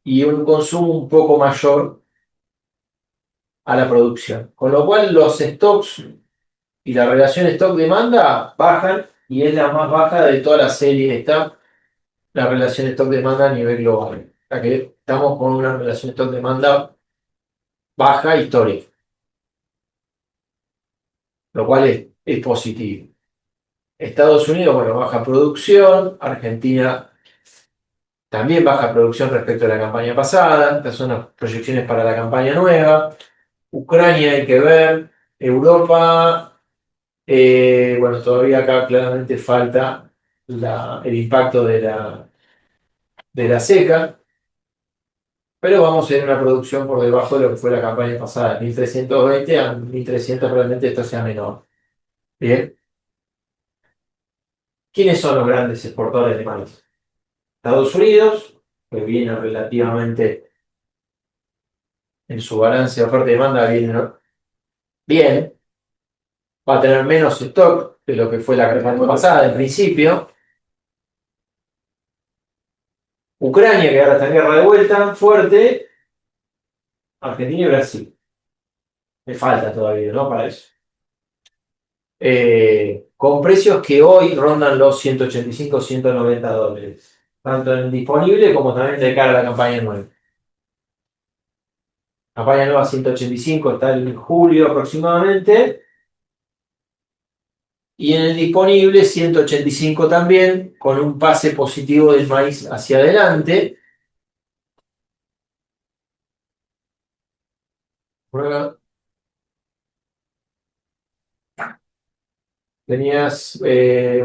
y un consumo un poco mayor a la producción. Con lo cual los stocks y la relación stock-demanda bajan y es la más baja de toda la serie esta, la relación stock-demanda a nivel global. O sea que estamos con una relación stock-demanda baja histórica, lo cual es positivo. Estados Unidos, bueno, baja producción, Argentina también baja producción respecto a la campaña pasada, estas son las proyecciones para la campaña nueva. Ucrania hay que ver, Europa, bueno, todavía acá claramente falta el impacto de la seca, pero vamos a tener una producción por debajo de lo que fue la campaña pasada, 1.320 a 1.300, probablemente esto sea menor. Bien, ¿quiénes son los grandes exportadores de maíz? Estados Unidos, que viene relativamente en su balance de oferta y demanda, viene, ¿no? Bien, va a tener menos stock de lo que fue la campaña pasada en principio. Ucrania, que ahora está en guerra de vuelta, fuerte. Argentina y Brasil. Me falta todavía, ¿no? Para eso. con precios que hoy rondan los 185, $190, tanto en disponible como también de cara a la campaña nueva. Campaña nueva 185 está en julio aproximadamente, y en el disponible 185 también, con un pase positivo del maíz hacia adelante. Prueba. Tenías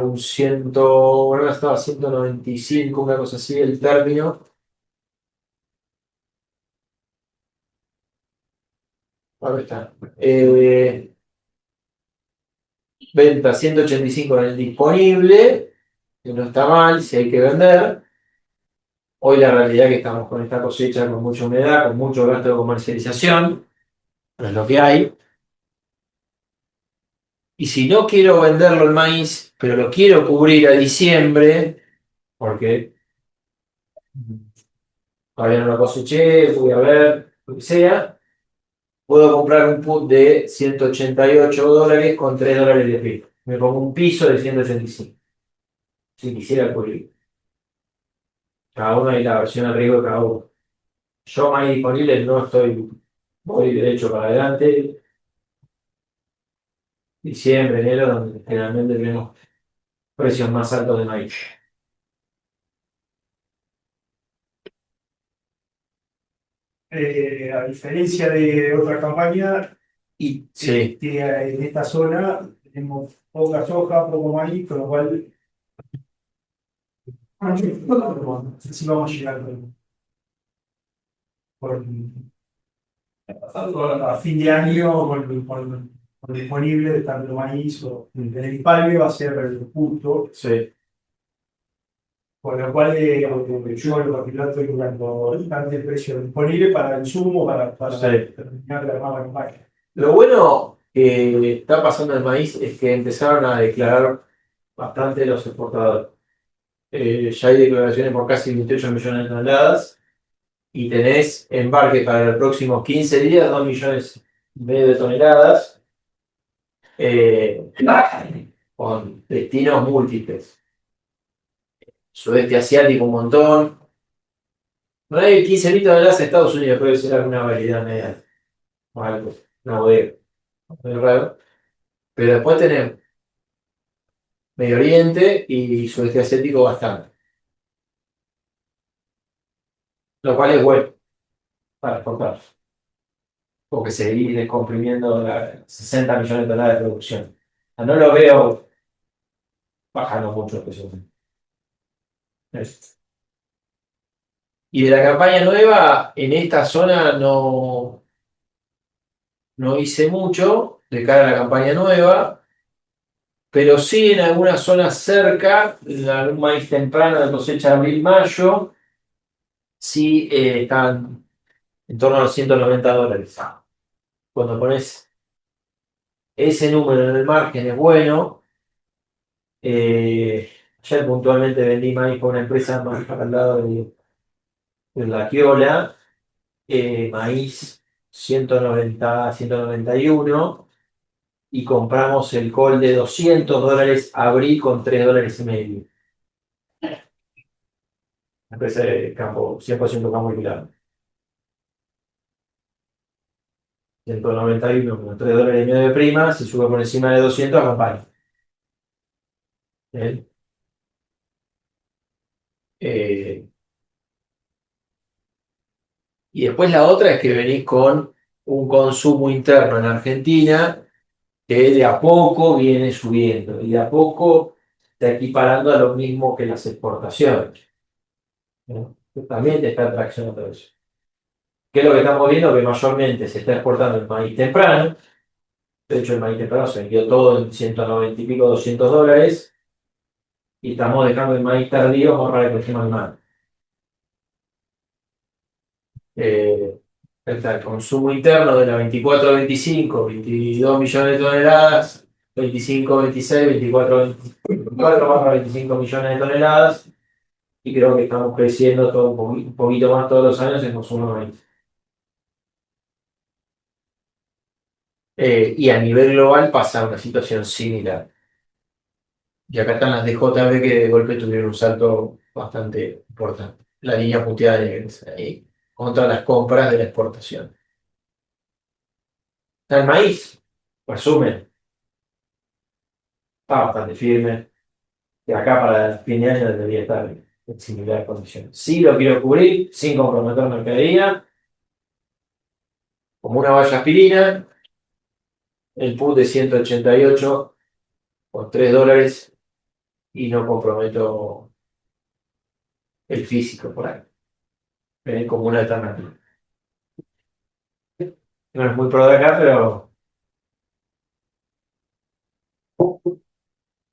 un 100, bueno, estaba 195, una cosa así, el término. Ahora está. Venta 185 en el disponible, que no está mal, si hay que vender. Hoy la realidad es que estamos con esta cosecha con mucha humedad, con mucho gasto de comercialización, pero es lo que hay. Y si no quiero venderlo el maíz, pero lo quiero cubrir a diciembre, porque todavía no lo coseché, voy a ver, lo que sea, puedo comprar un put de $188 con $3 de pico. Me pongo un piso de 185, si quisiera cubrir. Cada uno hay la versión al riesgo de cada uno. Yo maíz disponible no estoy, voy derecho para adelante. Diciembre, enero, donde generalmente tenemos precios más altos de maíz. A diferencia de otra campaña, Y sí, en esta zona tenemos poca soja, poco maíz, con lo cual no sé si vamos a llegar con- a fin de año con disponible de tanto maíz o en el palme va a ser justo, sí, con lo cual yo en lo particular estoy buscando bastante el precio disponible para el insumo, para sí. terminar de armar la campaña. Lo bueno que está pasando en el maíz es que empezaron a declarar bastante los exportadores. Ya hay declaraciones por casi 28 millones de toneladas y tenés embarque para los próximos 15 días, 2,5 millones de toneladas, eh, con destinos múltiples. Sudeste asiático un montón. No hay 15.000 toneladas en Estados Unidos, puede ser alguna variedad media o algo, una bodega, muy raro. Pero después tenemos Medio Oriente y Sudeste Asiático bastante, lo cual es bueno para exportar, porque seguir descomprimiendo 60 millones de toneladas de producción. No lo veo bajando mucho el precio. Y de la campaña nueva, en esta zona no hice mucho de cara a la campaña nueva, pero sí en algunas zonas cerca, en algún maíz temprano de cosecha de abril-mayo, sí están en torno a los $190. Cuando pones ese número en el margen es bueno. Ayer puntualmente vendí maíz con una empresa más para el lado de La Quiola, maíz 190, 191, y compramos el col de $200 abril con $3,50. Empresa de campo, 100% campo alquilado. 191 con $3,50 de prima, si sube por encima de 200, acompaña. Bien. Eh, y después la otra es que venís con un consumo interno en Argentina que de a poco viene subiendo y de a poco está equiparando a lo mismo que las exportaciones, ¿no? Que también te está traccionando eso. ¿Qué es lo que estamos viendo? Que mayormente se está exportando el maíz temprano. De hecho, el maíz temprano se vendió todo en 190 y pico, $200, y estamos dejando el maíz tardío más para que esté más mal. Está el consumo interno de la 24 25, 22 millones de toneladas, 25, 26, 24, 24 más 25 millones de toneladas, y creo que estamos creciendo todo un poquito más todos los años en consumo de maíz. Y a nivel global pasa una situación similar. Y acá están las de JB que de golpe tuvieron un salto bastante importante. La línea punteada de negreza, contra las compras de la exportación. Está el maíz, resumen, está bastante firme. De acá para el fin de año debería estar en similares condiciones. Sí lo quiero cubrir sin comprometer mercadería, como una valla aspirina, el put de 188 con $3 y no comprometo el físico por ahí. Ven como una alternativa. No es muy pro de acá, pero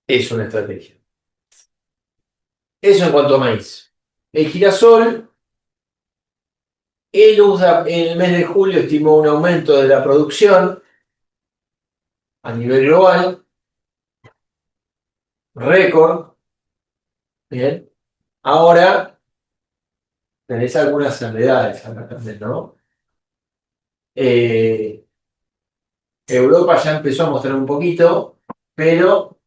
es una estrategia. Eso en cuanto a maíz. El girasol, el USDA en el mes de julio estimó un aumento de la producción a nivel global, récord. Bien. Ahora tenés algunas salvedades acá también, ¿no? Eh, Europa ya empezó a mostrar un poquito, pero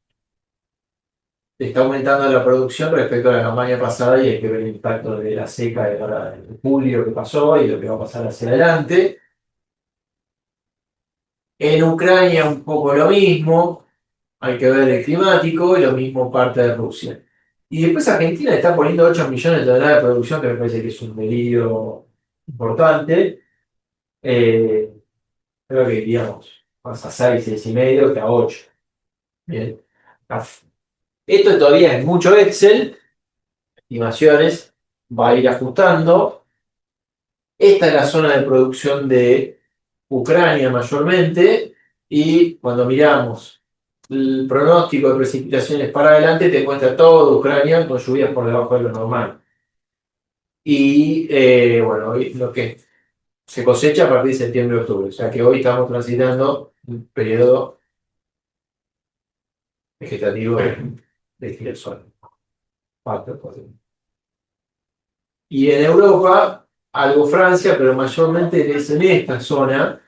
está aumentando la producción respecto a la campaña pasada y hay que ver el impacto de la seca de ahora de julio que pasó y lo que va a pasar hacia adelante. En Ucrania un poco lo mismo, hay que ver el climático y lo mismo parte de Rusia. Y después Argentina está poniendo 8 millones de toneladas de producción, que me parece que es un delirio importante. Eh, Creo que iríamos más a 6, 6,5 que a 8. Bien. Esto todavía es mucho Excel, estimaciones, va a ir ajustando. Esta es la zona de producción de Ucrania mayormente, y cuando miramos el pronóstico de precipitaciones para adelante, te muestra todo Ucrania con lluvias por debajo de lo normal. Y bueno, hoy lo que se cosecha a partir de septiembre-octubre, o sea que hoy estamos transitando un periodo vegetativo de girasol. Y en Europa, algo Francia, pero mayormente es en esta zona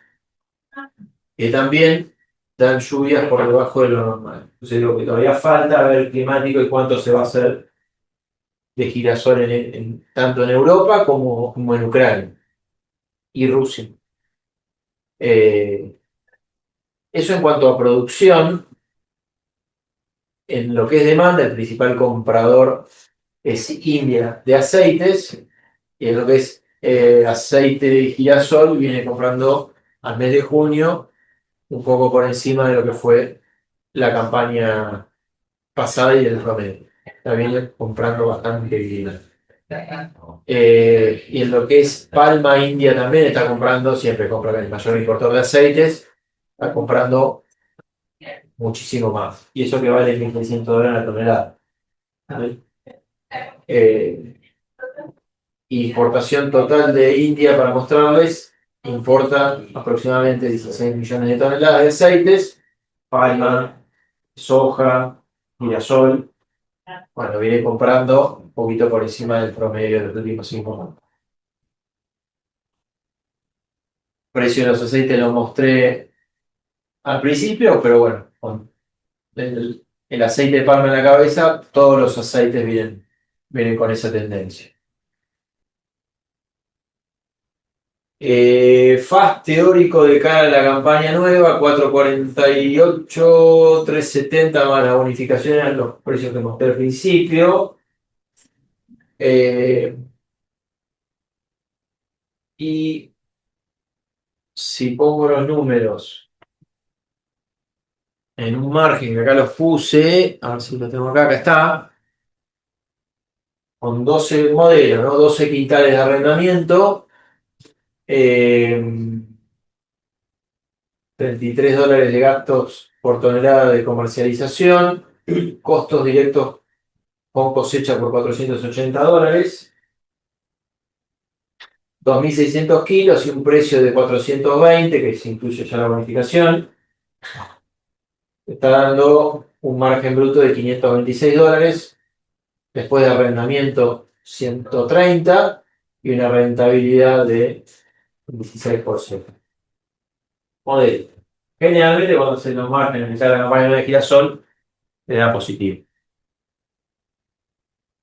que también dan lluvias por debajo de lo normal. Entonces, lo que todavía falta ver el climático y cuánto se va a hacer de girasol tanto en Europa como en Ucrania y Rusia. Eso en cuanto a producción. En lo que es demanda, el principal comprador es India de aceites, y en lo que es aceite de girasol viene comprando al mes de junio un poco por encima de lo que fue la campaña pasada y el promedio. Está bien comprando bastante bien. Y en lo que es Palma, India también está comprando, siempre compra el mayor importador de aceites, está comprando muchísimo más. Y eso que vale $1.600 la tonelada. Eh, Importación total de India, para mostrarles, importa aproximadamente 16 millones de toneladas de aceites, palma, soja, girasol. Bueno, viene comprando un poquito por encima del promedio de los últimos 5 años. Precio de los aceites lo mostré al principio, pero bueno, con el aceite de palma en la cabeza, todos los aceites vienen con esa tendencia. FAS teórico de cara a la campaña nueva, 448, 370 más la bonificación, eran los precios que mostré al principio. Eh, y si pongo los números en un margen, que acá los puse, a ver si lo tengo acá, acá está, con 12 modelos, ¿no? 12 quintales de arrendamiento, eh, $33 de gastos por tonelada de comercialización, costos directos con cosecha por $480, 2.600 kilos y un precio de 420, que se incluye ya la bonificación, está dando un margen bruto de $526, después de arrendamiento 130 y una rentabilidad de 16%. Modelo. Generalmente cuando se nos marca en la campaña de girasol, le da positivo.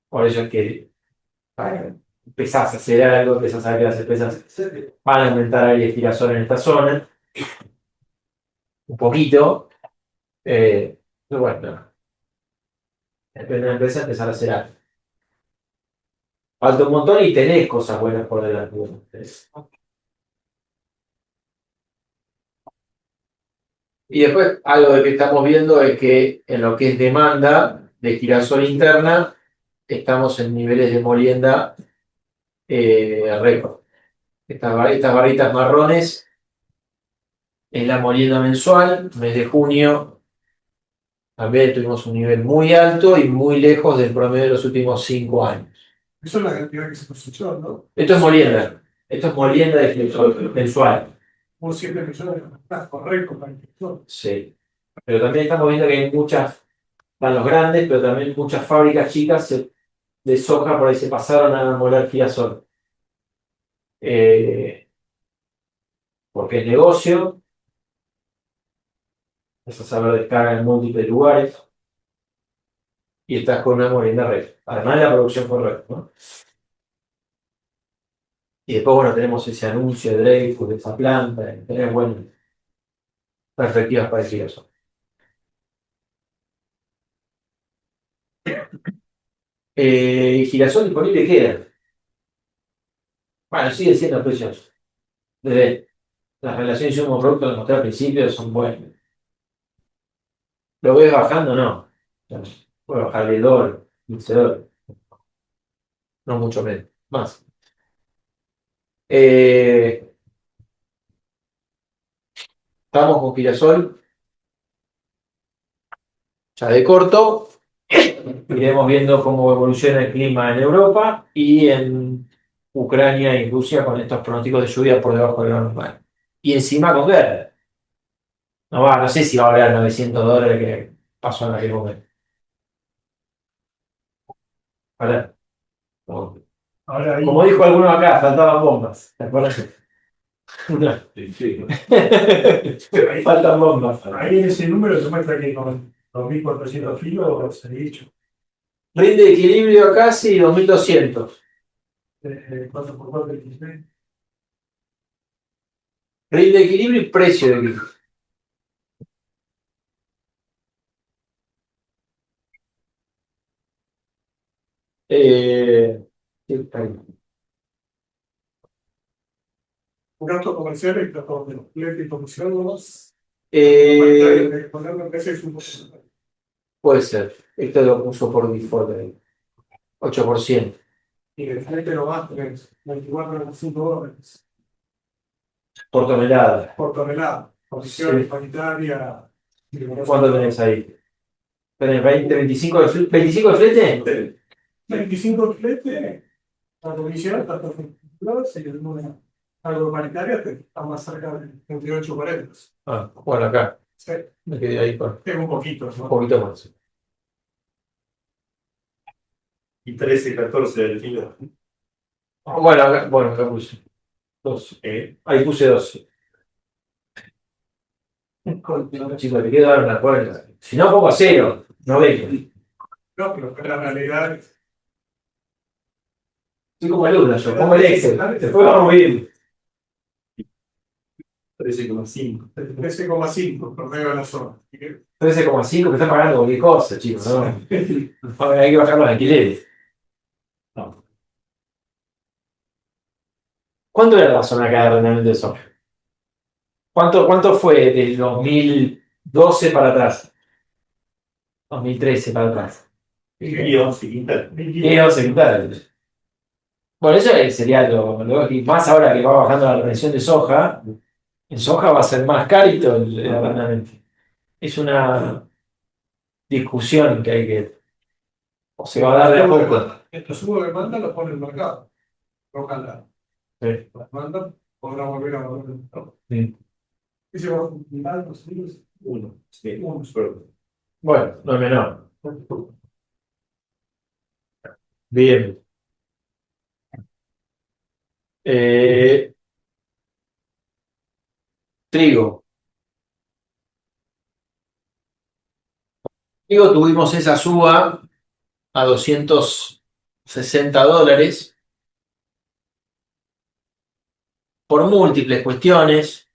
Por eso es que empezás a hacer algo, empezás a ver que las empresas van a aumentar ahí el girasol en esta zona, un poquito. Pero bueno, depende de la empresa empezar a hacer algo. Falta un montón y tenés cosas buenas por delante. Y después algo de que estamos viendo es que en lo que es demanda de girasol interna, estamos en niveles de molienda récord. Estas barritas marrones es la molienda mensual, mes de junio, también tuvimos un nivel muy alto y muy lejos del promedio de los últimos 5 años. Eso es la cantidad que se cosechó, ¿no? Esto es molienda de girasol mensual. Hubo 7 millones de toneladas por récord para el sector. Sí. Pero también estamos viendo que hay muchas, están los grandes, pero también muchas fábricas chicas de soja por ahí se pasaron a moler girasol. Porque es negocio, es a saber descarga en múltiples lugares y estás con una molienda red. Además de la producción por red, ¿no? Y después, bueno, tenemos ese anuncio de Dreyfus, de esa planta, tener buenas perspectivas para el girasol. Girasol disponible queda. Bueno, sigue siendo precios. Desde las relaciones insumo-producto que mostré al principio son buenas. ¿Lo ves bajando? No. Puede bajar de $10, $15. No mucho menos. Más. Eh, Estamos con girasol ya de corto. Iremos viendo cómo evoluciona el clima en Europa y en Ucrania y Rusia con estos pronósticos de lluvia por debajo de lo normal. Y encima con guerra. No sé si va a haber $900 que pasó en aquel momento. Ahora, Ahora ahí, como dijo alguno acá, faltaban bombas. ¿Te acuerdas? Sí, sí. Faltan bombas. ahí en ese número se muestra que con 2.400 kilos se ha dicho. Rinde de equilibrio casi 2200. 4 por 4, 16. Rinde de equilibrio y precio de equilibrio. Sí, está bien. Un gasto comercial y gasto de flete y comisiones. Eh, Hay que ponerlo en ese es un porcentaje. Puede ser. Esto lo puso por default ahí. 8%. Y el flete lo va a tener 24,5 dólares Por tonelada. por tonelada. Condiciones Sí. sanitarias. ¿Cuánto tenés ahí? ¿Tenés 20, 25 de flete? ¿25 de flete? 25 de flete, la comisión está perfecta. Si el algo humanitaria está más cerca de 28 40. Ah, bueno, acá. Sí, Me quedé ahí con tengo un poquito, un ¿no? poquito más. Y 13, 14 del kilo. Bueno, acá puse 12. Ahí puse 12. Chicos, te quiero dar una cuerda. Si no, pongo 0. No vengo. No, pero la realidad es Soy como alumno, yo pongo el Excel. Después vamos bien. 13,5. 13,5 promedio de la zona. Así que 13,5 que están pagando cualquier cosa, chicos, ¿no? Hay que bajar los alquileres. No. ¿Cuánto era la zona acá de arrendamiento de soja? ¿Cuánto fue del 2012 para atrás? 2013 para atrás. Y 11 quintal. Y 11 quintales. Bueno, eso sería y más ahora que va bajando la retención de soja, en soja va a ser más carito el arrendamiento. Es una discusión que hay que, o se va a dar de a poco. esto subo demanda lo pone el mercado. No cala. Sí. La demanda podrá volver a volver el mercado. Sí. Dice, bueno, los libros, Uno. Sí, uno. suerte. Bueno, no es menor. Bien. Eh, Trigo. Digo, tuvimos esa suba a $260 por múltiples cuestiones,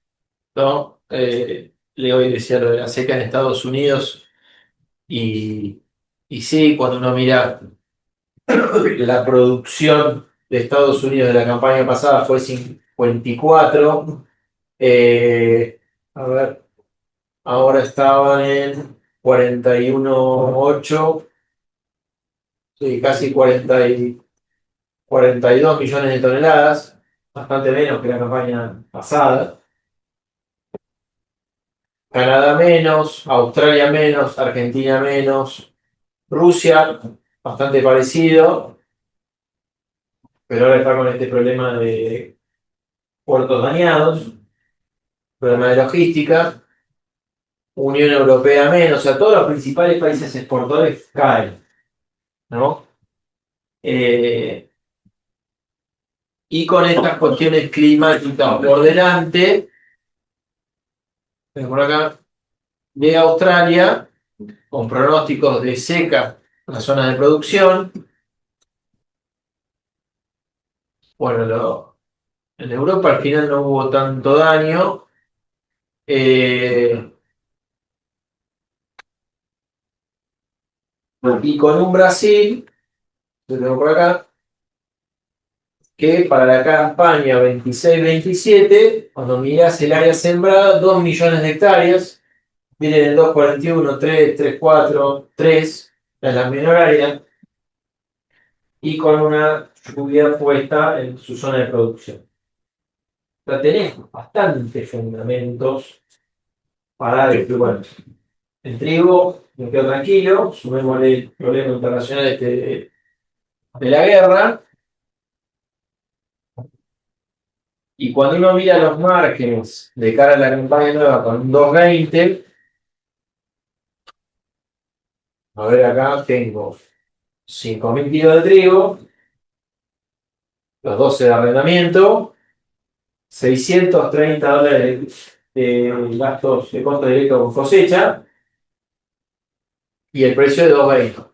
¿no? Leo hoy decía lo de la seca en Estados Unidos y sí, cuando uno mira la producción de Estados Unidos de la campaña pasada fue 54, a ver, ahora estaban en 41,8, sí, casi 42 millones de toneladas, bastante menos que la campaña pasada. Canadá menos, Australia menos, Argentina menos, Rusia bastante parecido, pero ahora está con este problema de puertos dañados, problema de logística. Unión Europea menos, o sea, todos los principales países exportadores caen, ¿no? Eh, y con estas cuestiones climáticas por delante, ven por acá, de Australia, con pronósticos de seca en las zonas de producción. Bueno, en Europa al final no hubo tanto daño. eh, y con un Brasil, lo tengo por acá, que para la campaña 26-27, cuando mirás el área sembrada, 2 millones de hectáreas, vienen en 2,41, 3, 3,4, 3, es la menor área, y con una lluvia puesta en su zona de producción. O sea, tenés bastantes fundamentos para decir, bueno, el trigo me quedo tranquilo, sumémosle el problema internacional de la guerra, y cuando uno mira los márgenes de cara a la campaña nueva con un 2,20, a ver acá tengo 5.000 kilos de trigo, los 12 de arrendamiento, $630 de gastos de costo directo con cosecha y el precio de 2,20.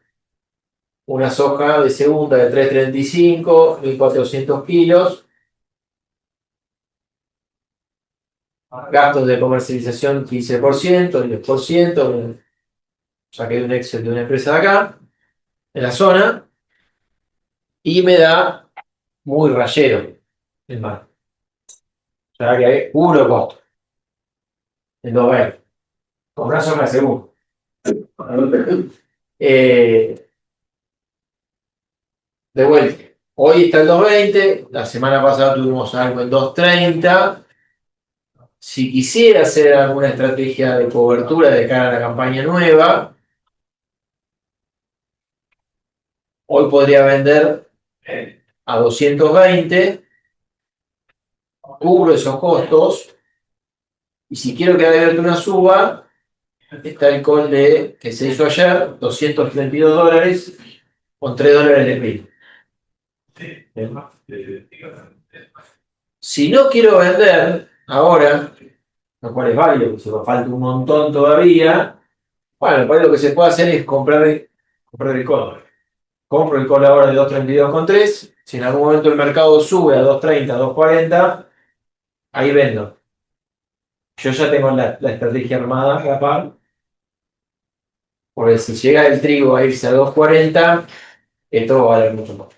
Una soja de segunda de 3,35, 1.400 kilos, gastos de comercialización 15%, 10%, saqué de un Excel de una empresa de acá, en la zona, y me da muy rayero el mar. O sea que hay puro costo, el 2,20, con una soja de segunda. Eh, de vuelta, hoy está el 2,20, la semana pasada tuvimos algo en 2,30. Si quisiera hacer alguna estrategia de cobertura de cara a la campaña nueva, hoy podría vender a 220, cubro esos costos, y si quiero que haya una suba, está el call que se hizo ayer, $232, con $3 de PIB. Si no quiero vender ahora, lo cual es válido, porque se me falta un montón todavía, bueno, pues lo que se puede hacer es comprar el call. Compro el call ahora de 232,3. Si en algún momento el mercado sube a 230, 240, ahí vendo. Yo ya tengo la estrategia armada, capaz, porque si llega el trigo a irse a 240, esto va a valer mucho más.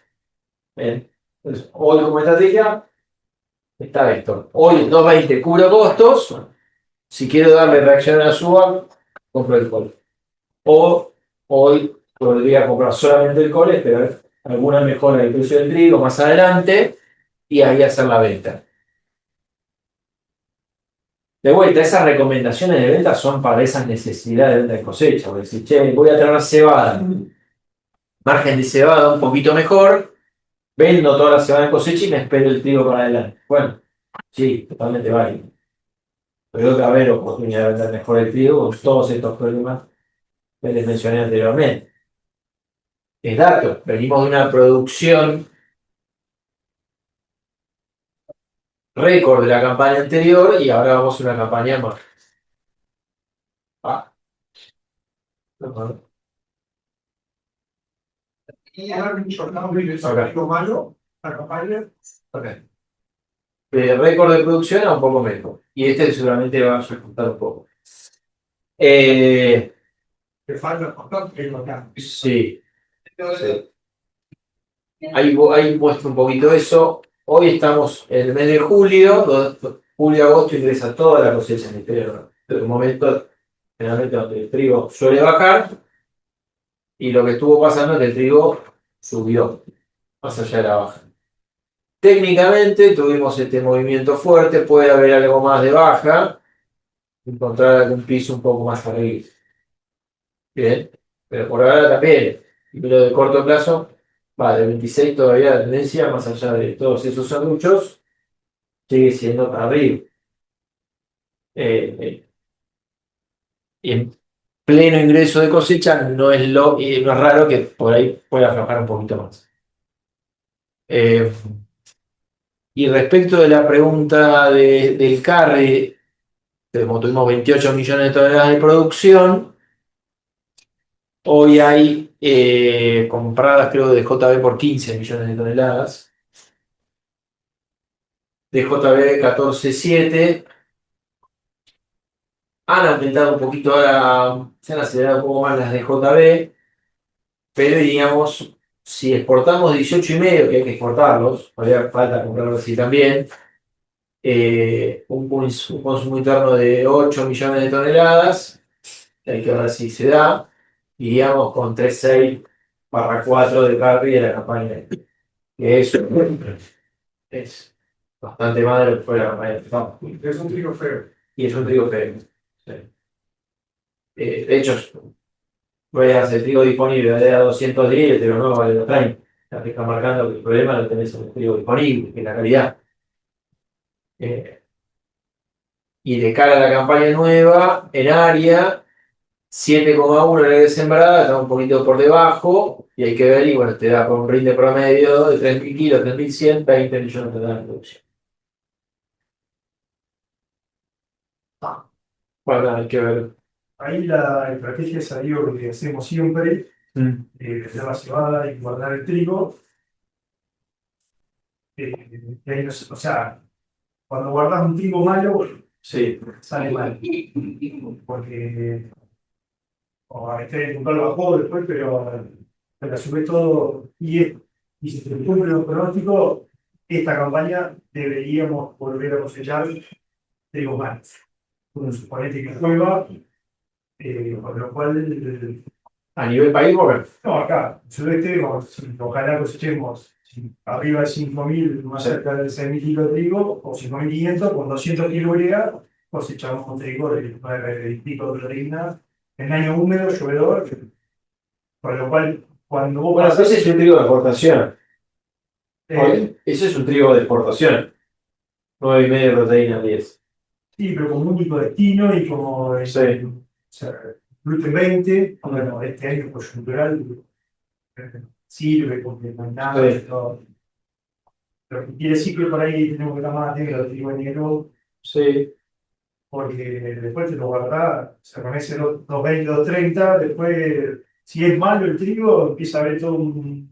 ¿Bien? Entonces, hoy como estrategia está esto. Hoy 220 cubro costos. Si quiero darle reacción a la suba, compro el call. O hoy podría comprar solamente el call, esperar alguna mejora del precio del trigo más adelante y ahí hacer la venta. De vuelta, esas recomendaciones de venta son para esas necesidades de venta de cosecha. Porque si, che, voy a tener cebada, margen de cebada un poquito mejor, vendo toda la cebada en cosecha y me espero el trigo para adelante. Bueno, sí, totalmente válido. Pero creo que va a haber oportunidad de vender mejor el trigo con todos estos problemas que les mencioné anteriormente. Es dato, venimos de una producción récord de la campaña anterior y ahora vamos a una campaña más. Ah, Y ahora mucho cambio y el trigo malo, la campaña. Ok. De récord de producción a un poco menos. Y este seguramente va a ajustar un poco. Eh, Que falta bastante trigo acá. sí, sí. Ahí muestro un poquito eso. Hoy estamos en el mes de julio, julio-agosto ingresa toda la cosecha en el interior. En un momento, generalmente, donde el trigo suele bajar, y lo que estuvo pasando es que el trigo subió, más allá de la baja. Técnicamente tuvimos este movimiento fuerte, puede haber algo más de baja, encontrar algún piso un poco más arriba. Bien, pero por ahora también, y lo de corto plazo, va, del 26 todavía la tendencia, más allá de todos esos sanduchos, sigue siendo para arriba. Y en pleno ingreso de cosecha no es raro que por ahí pueda aflojar un poquito más. Eh, y respecto de la pregunta del carry, como tuvimos 28 millones de toneladas de producción, hoy hay compradas creo de JB por 15 millones de toneladas, de JB 14,7. Han aumentado un poquito ahora, se han acelerado un poco más las de JB, pero diríamos, si exportamos 18,5, que hay que exportarlos, todavía falta comprarlos así también, un consumo interno de 8 millones de toneladas, hay que ver si se da, iríamos con 3,6/4 de carry de la campaña, que es bastante más de lo que fue la campaña de Trump. Es un trigo feo. Y es un trigo feo. Sí. De hecho, voy a hacer trigo disponible, vale a 210, pero no vale los 30. Ya te está marcando que el problema lo tenés en el trigo disponible, que es la calidad. Y de cara a la campaña nueva, en área, 7,1 en área sembrada, está un poquito por debajo, y hay que ver, y bueno, te da con un rinde promedio de 3.000 kilos, 3.100, 20 millones de toneladas de producción. Bueno, hay que ver. Ahí la estrategia es ahí lo que hacemos siempre, hacer la cebada y guardar el trigo. Y ahí o sea, cuando guardas un trigo malo, Sí, sale mal. Porque o a este punto lo bajó después, pero sobre todo, y si se cumple los pronósticos, esta campaña deberíamos volver a cosechar trigo mal. Con su política nueva, por lo cual a nivel país, bueno, no, acá, en sudeste, ojalá cosechemos arriba de 5.000, más sí. cerca de 6.000 kilos de trigo, o 5.500, con 200 kilos de urea, cosechamos un trigo de 9 y pico de proteína, en año húmedo, llovedor, con lo cual, cuando vos Bueno, ese pasás, es un trigo de exportación. eh, Ese es un trigo de exportación. 9,5 de proteína, 10. sí, pero como único destino y como Sí. o sea, gluten 20, bueno, este año coyuntural sirve porque no hay nada, Sí. todo. Lo que quiere decir que por ahí tenemos que estar más atentos al trigo negro, Sí. porque después te lo guardás, o sea, con ese 220, 230, después, si es malo el trigo, empieza a haber todo un.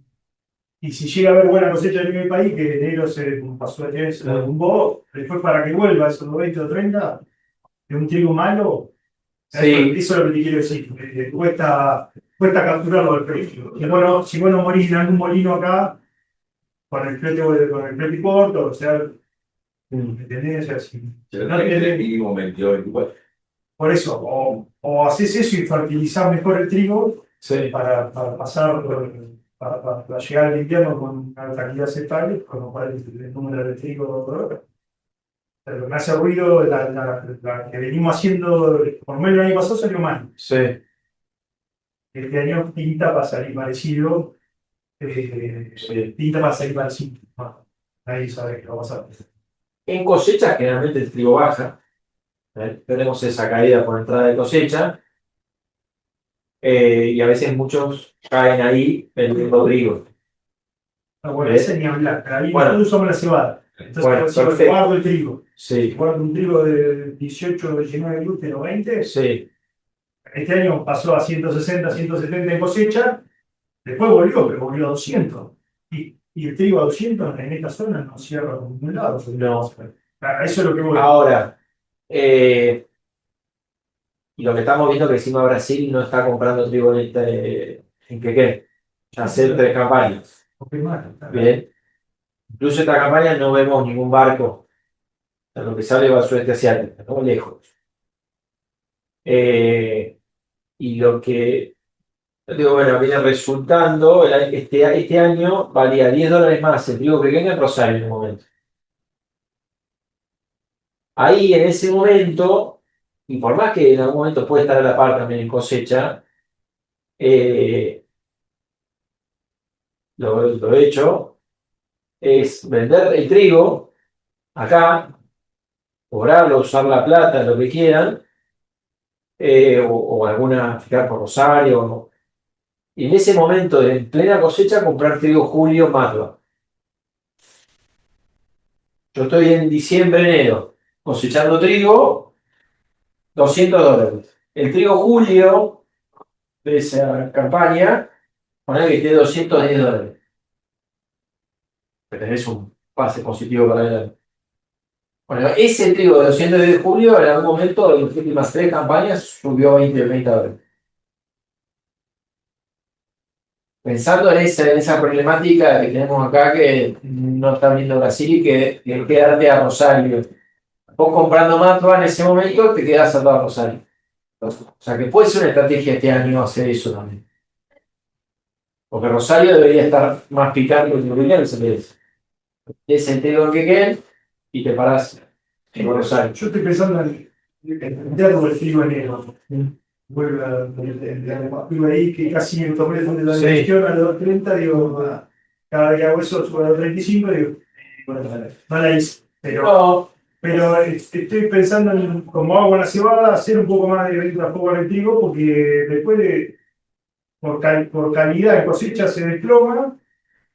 Y si llega a haber buena cosecha en el país, que enero se pasó a tener, se derrumbó, después para que vuelva esos 220 o 30, de un trigo malo, Sí. eso es lo que te quiero decir, cuesta capturarlo al precio. Si vos no morís en algún molino acá, con el flete corto, o sea, Mm. ¿entendés? O sea, Se lo no tiene tenés- mínimo 28, 24. por eso, o haces eso y fertilizás mejor el trigo Sí. para pasar, para llegar al invierno con una calidad aceptable, con lo cual el número de trigo. Pero me hace ruido la que venimos haciendo, por lo menos el año pasado salió mal. Sí. Este año pinta para salir parecido, Sí. pinta para salir parecido. Bueno, nadie sabe qué va a pasar. En cosecha, generalmente el trigo baja. Tenemos esa caída por entrada de cosecha. Y a veces muchos caen ahí vendiendo trigo. Ah, bueno, ¿Ves? ese ni hablar, pero ahí Bueno. nosotros usamos la cebada. Entonces, Bueno, si perfecto. guardo el trigo, Sí. guardo un trigo de 18, 19 gluten o 20, Sí. este año pasó a 160, 170 en cosecha, Después volvió, pero volvió a 200. Y el trigo a 200 en esta zona no cierra por ningún lado. No. A eso es lo que voy. Ahora, y lo que estamos viendo que encima Brasil no está comprando trigo en Quequén. Ya hace 3 campañas. Bien. Incluso esta campaña no vemos ningún barco. O sea, lo que sale va al sudeste asiático, no lejos. Y lo que, yo digo, bueno, viene resultando, este año valía $10 más el trigo pequeño en Rosario en un momento. Ahí en ese momento, y por más que en algún momento puede estar a la par también en cosecha, eh, lo hecho es vender el trigo acá, cobrarlo, usar la plata, lo que quieran, o alguna, fijar por Rosario, y en ese momento, en plena cosecha, comprar trigo julio, matva. Yo estoy en diciembre, enero, cosechando trigo, $200. El trigo julio de esa campaña, poner que esté $210. Pero tenés un pase positivo para el. Bueno, ese trigo de 200 de julio, en algún momento, en las últimas 3 campañas, subió $20 pensando en esa problemática que tenemos acá, que no está viendo Brasil y que tienes que darte a Rosario. Vos comprando Mantua en ese momento te quedás atado a Rosario. O sea que puede ser una estrategia este año hacer eso también. Porque Rosario debería estar más picante que Uruguay, se le es el trigo que queden y te parás en Rosario. Yo estoy pensando en meterlo el trigo enero. Vuelve a ahí que casi me tomé la Sí. decisión a los 30, digo, cada vez que hago eso subo a los 35, digo, no la hice. No, Pero estoy pensando en, como hago con la cebada, hacer un poco más de venta poco al trigo, porque después por calidad de cosecha se desploma,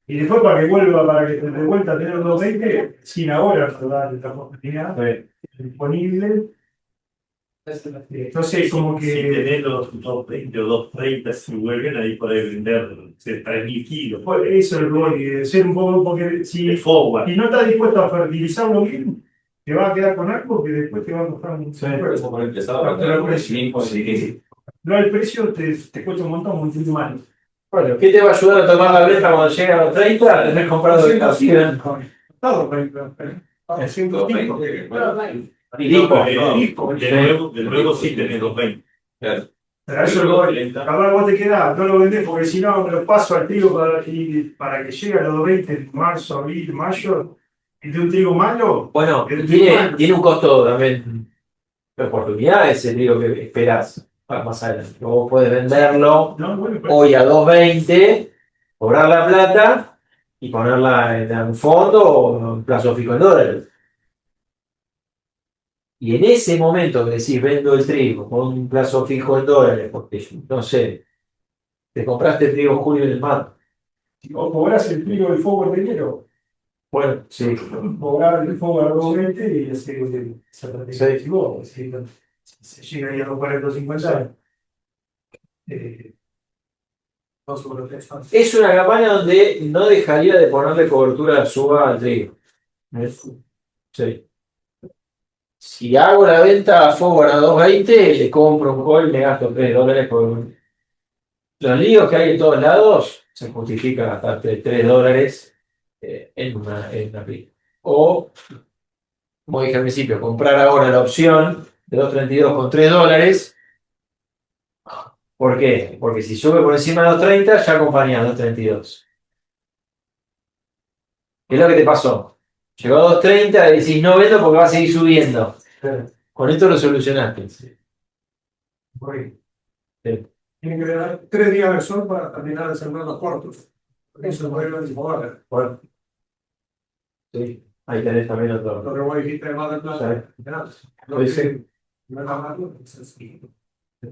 y después para que vuelva, para que de vuelta a tener los 220, sin ahora, ¿verdad? La oportunidad disponible. Entonces, como Si que tenés los 220 o 230, si vuelven ahí podés vender 3.000 kilos. pues, eso es lo que voy a ser un poco, porque De si forward. no estás dispuesto a fertilizarlo bien, te va a quedar con algo que después te va a costar un Eso por empezar a Pero vender sí. No, el precio te cuesta un montón, muchísimo más. bueno, ¿qué te va a ayudar a tomar la letra cuando llegue a los 30? Tener comprado el café. A 105. de nuevo sí tenés 220. Claro. Pero eso lo voy. Capaz vos te quedás, no lo vendés, porque si no me lo paso al trigo para que llegue a los 20 en marzo, abril, mayo, y de un trigo malo. Bueno, de un trigo malo. tiene un costo también de oportunidad ese trigo que esperás para más adelante. Vos podés venderlo No, bueno, pues, hoy a 220, cobrar la plata y ponerla en un fondo o en plazo fijo en dólares. Y en ese momento que decís vendo el trigo con un plazo fijo en dólares, porque no sé, te compraste el trigo julio en el mato. o cobras el trigo del forward de enero, Bueno, sí. cobrar el forward a 220 y así se practica. Sí. Si vos, si se llega ahí a los 40 o 50, no sobre tres años. Es una campaña donde no dejaría de ponerle cobertura de suba al trigo. Sí. Si hago la venta a forward a 220, le compro un call y me gasto $3 por. Los líos que hay en todos lados se justifica gastarte $3 en una PRI. O, como dije al principio, comprar ahora la opción de 232 con $3. ¿Por qué? Porque si sube por encima de 230, ya acompañás 232. ¿Qué es lo que te pasó? Llegó a 230 y decís no vendo porque va a seguir subiendo. Con esto lo solucionaste. Sí. Tienen que dar 3 días de sol para terminar de sembrar los cortos. Eso no es lo ahora. Bueno, sí. Ahí tenés también otro. Lo que vos dijiste de Mar del Plata. Sí. Sí. No es más malo, entonces, sí.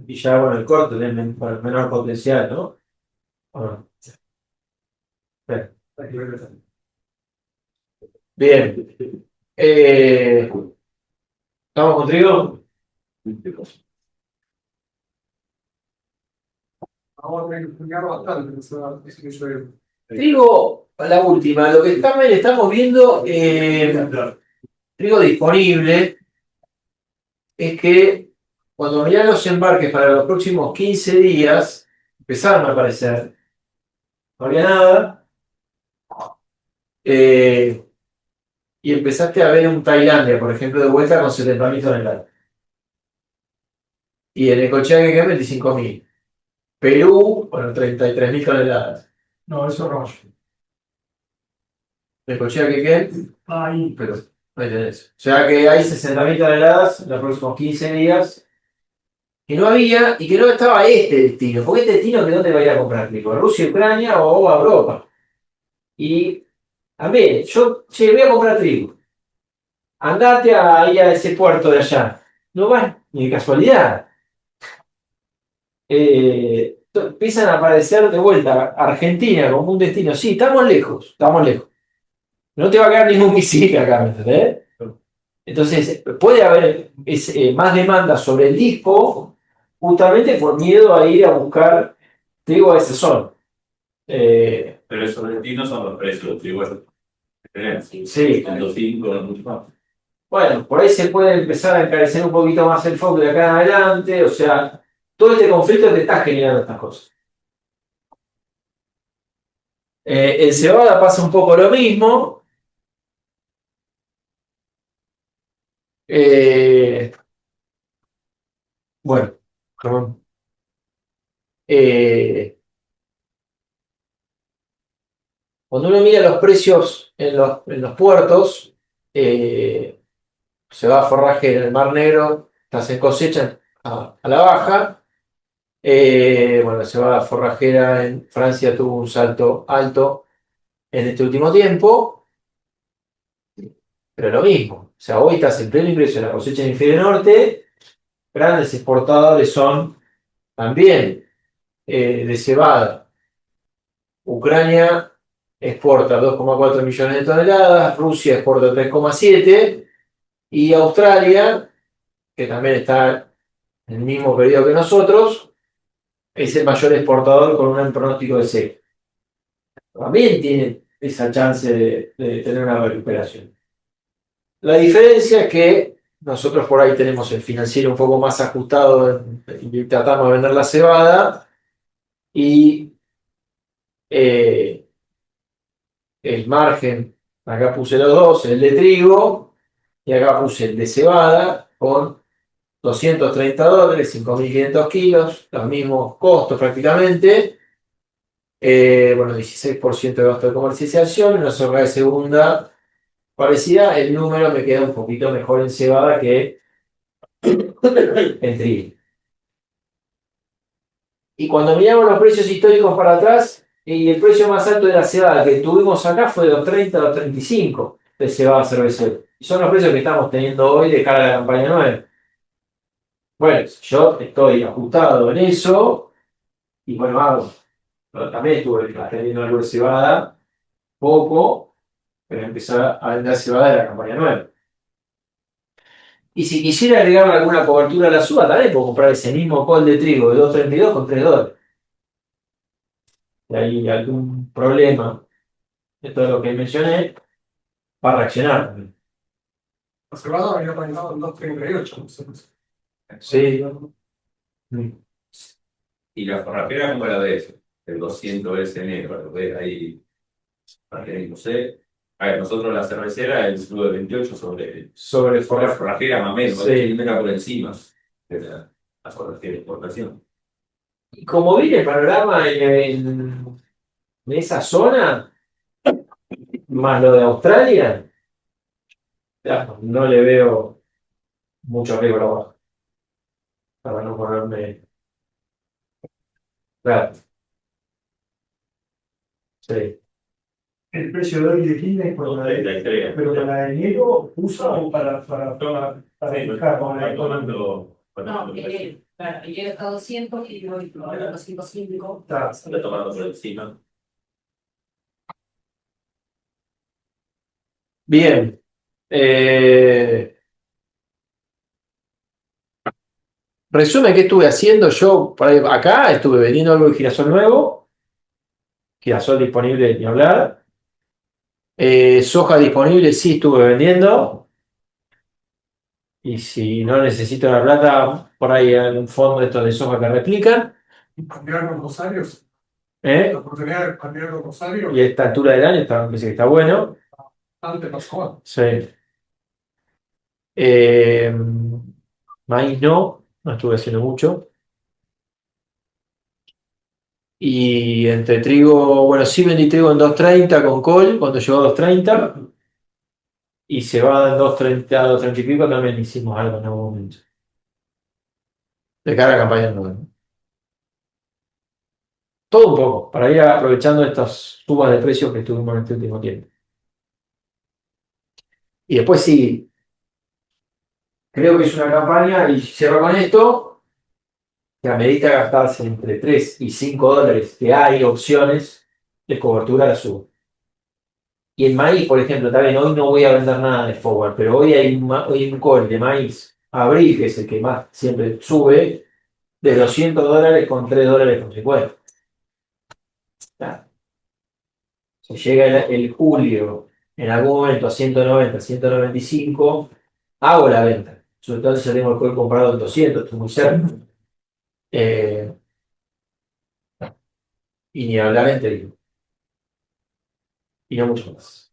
Y ya, bueno, el corto tiene menor potencial, ¿no? Bueno, bien. Bien. ¿Estamos contigo? Vamos a tener que explicar bastante ese usuario. Trigo, la última, lo que también estamos viendo, trigo disponible, es que cuando miran los embarques para los próximos 15 días, empezaron a aparecer, no había nada, y empezaste a ver un Tailandia, por ejemplo, de vuelta con 70.000 toneladas. Y en Necochea que queda 25.000. Perú, bueno, 33.000 toneladas. No, eso no. Necochea que queda, Ahí. pero ahí tenés. O sea que hay 60.000 toneladas en los próximos 15 días que no había y que no estaba este destino. Porque este destino, ¿de dónde va a ir a comprar trigo? ¿A Rusia, Ucrania o a Europa? Y, a ver, yo, che, voy a comprar trigo. Andate ahí a ese puerto de allá. No vas ni de casualidad. Empiezan a aparecer de vuelta Argentina como un destino. Sí, estamos lejos, estamos lejos. No te va a quedar ningún misil acá, ¿me entendés? Entonces, puede haber más demanda sobre el disco justamente por miedo a ir a buscar trigo a esa zona. Pero esos destinos son los precios, igual. Sí, 105, no mucho más. bueno, por ahí se puede empezar a encarecer un poquito más el foco de acá en adelante. O sea, todo este conflicto te está generando estas cosas. En cebada pasa un poco lo mismo. Eh, bueno, perdón. Eh, Cuando uno mira los precios en los puertos, se va a forraje en el Mar Negro, estás en cosecha a la baja. Bueno, se va a forrajera en Francia tuvo un salto alto en este último tiempo, pero lo mismo. O sea, hoy estás en pleno ingreso en la cosecha en hemisferio norte, grandes exportadores son también de cebada. Ucrania exporta 2,4 millones de toneladas, Rusia exporta 3,7 y Australia, que también está en el mismo periodo que nosotros, es el mayor exportador con un pronóstico de sequía. También tiene esa chance de tener una recuperación. La diferencia es que nosotros por ahí tenemos el financiero un poco más ajustado y tratamos de vender la cebada y eh, el margen, acá puse los dos, el de trigo y acá puse el de cebada con $230, 5.500 kilos, los mismos costos prácticamente. Bueno, 16% de gasto de comercialización, una soja de segunda parecida, el número me queda un poquito mejor en cebada que en trigo. Y cuando miramos los precios históricos para atrás, y el precio más alto de la cebada que tuvimos acá fue de 2.30 a 2.35 de cebada cervecera. Y son los precios que estamos teniendo hoy de cara a la campaña nueva. Bueno, yo estoy ajustado en eso, y bueno, pero también estuve teniendo algo de cebada, poco, pero empecé a vender cebada de la campaña nueva. Y si quisiera agregar alguna cobertura a la suba, también puedo comprar ese mismo col de trigo de 2.32 con $3. Si hay algún problema de todo lo que mencioné, va a reaccionar. La cebada había arrancado en 2,38. Sí. Y la forrajera, ¿cómo la ves? El 200 ese negro, lo ves ahí, no sé. A ver, nosotros la cervecera, el club de 28 Sobre sobre la forraje. forrajera más o menos, Sí. primera por encima de la forrajera de exportación. Y como viene el panorama en esa zona, más lo de Australia, ya, no le veo mucho riesgo abajo. Para no ponerme. Claro, sí. El precio de hoy de China es por la La entrega. pero para enero usa o para Sí, fijar no, con la economía. No, claro, ayer está 200 y hoy ahora 205. Está tomando por encima. Bien. resumen, ¿qué estuve haciendo? Yo por ahí acá estuve vendiendo algo de girasol nuevo, girasol disponible ni hablar. Soja disponible sí estuve vendiendo. Y si no necesito la plata, por ahí hay un fondo de estos de soja que replican. Y cambiar con Rosario, ¿Eh? la oportunidad de cambiar con Rosario, Y a esta altura del año me parece que está bueno. antes pasó. Sí. Eh, maíz no estuve haciendo mucho. Y entre trigo, bueno, sí vendí trigo en 2.30 con col cuando llegó a 2.30. Y se va en 2.30, 2.30 y pico, también hicimos algo en algún momento. De cara a la campaña nueva. Todo un poco, para ir aprovechando estas subas de precios que tuvimos en este último tiempo. Y después sí, creo que es una campaña, y cierro con esto, que amerita gastarse entre 3 y 5 dólares, que hay opciones de cobertura a la suba. Y el maíz, por ejemplo, también hoy no voy a vender nada de forward, pero hoy hay hoy hay un call de maíz abril, que es el que más siempre sube, de 200 dólares con 3 dólares con 50. Si llega el julio en algún momento a 190, 195, hago la venta. Sobre todo si tengo el call comprado en 200, estoy muy cerca. Eh, y ni hablar entre ellos. Y no mucho más.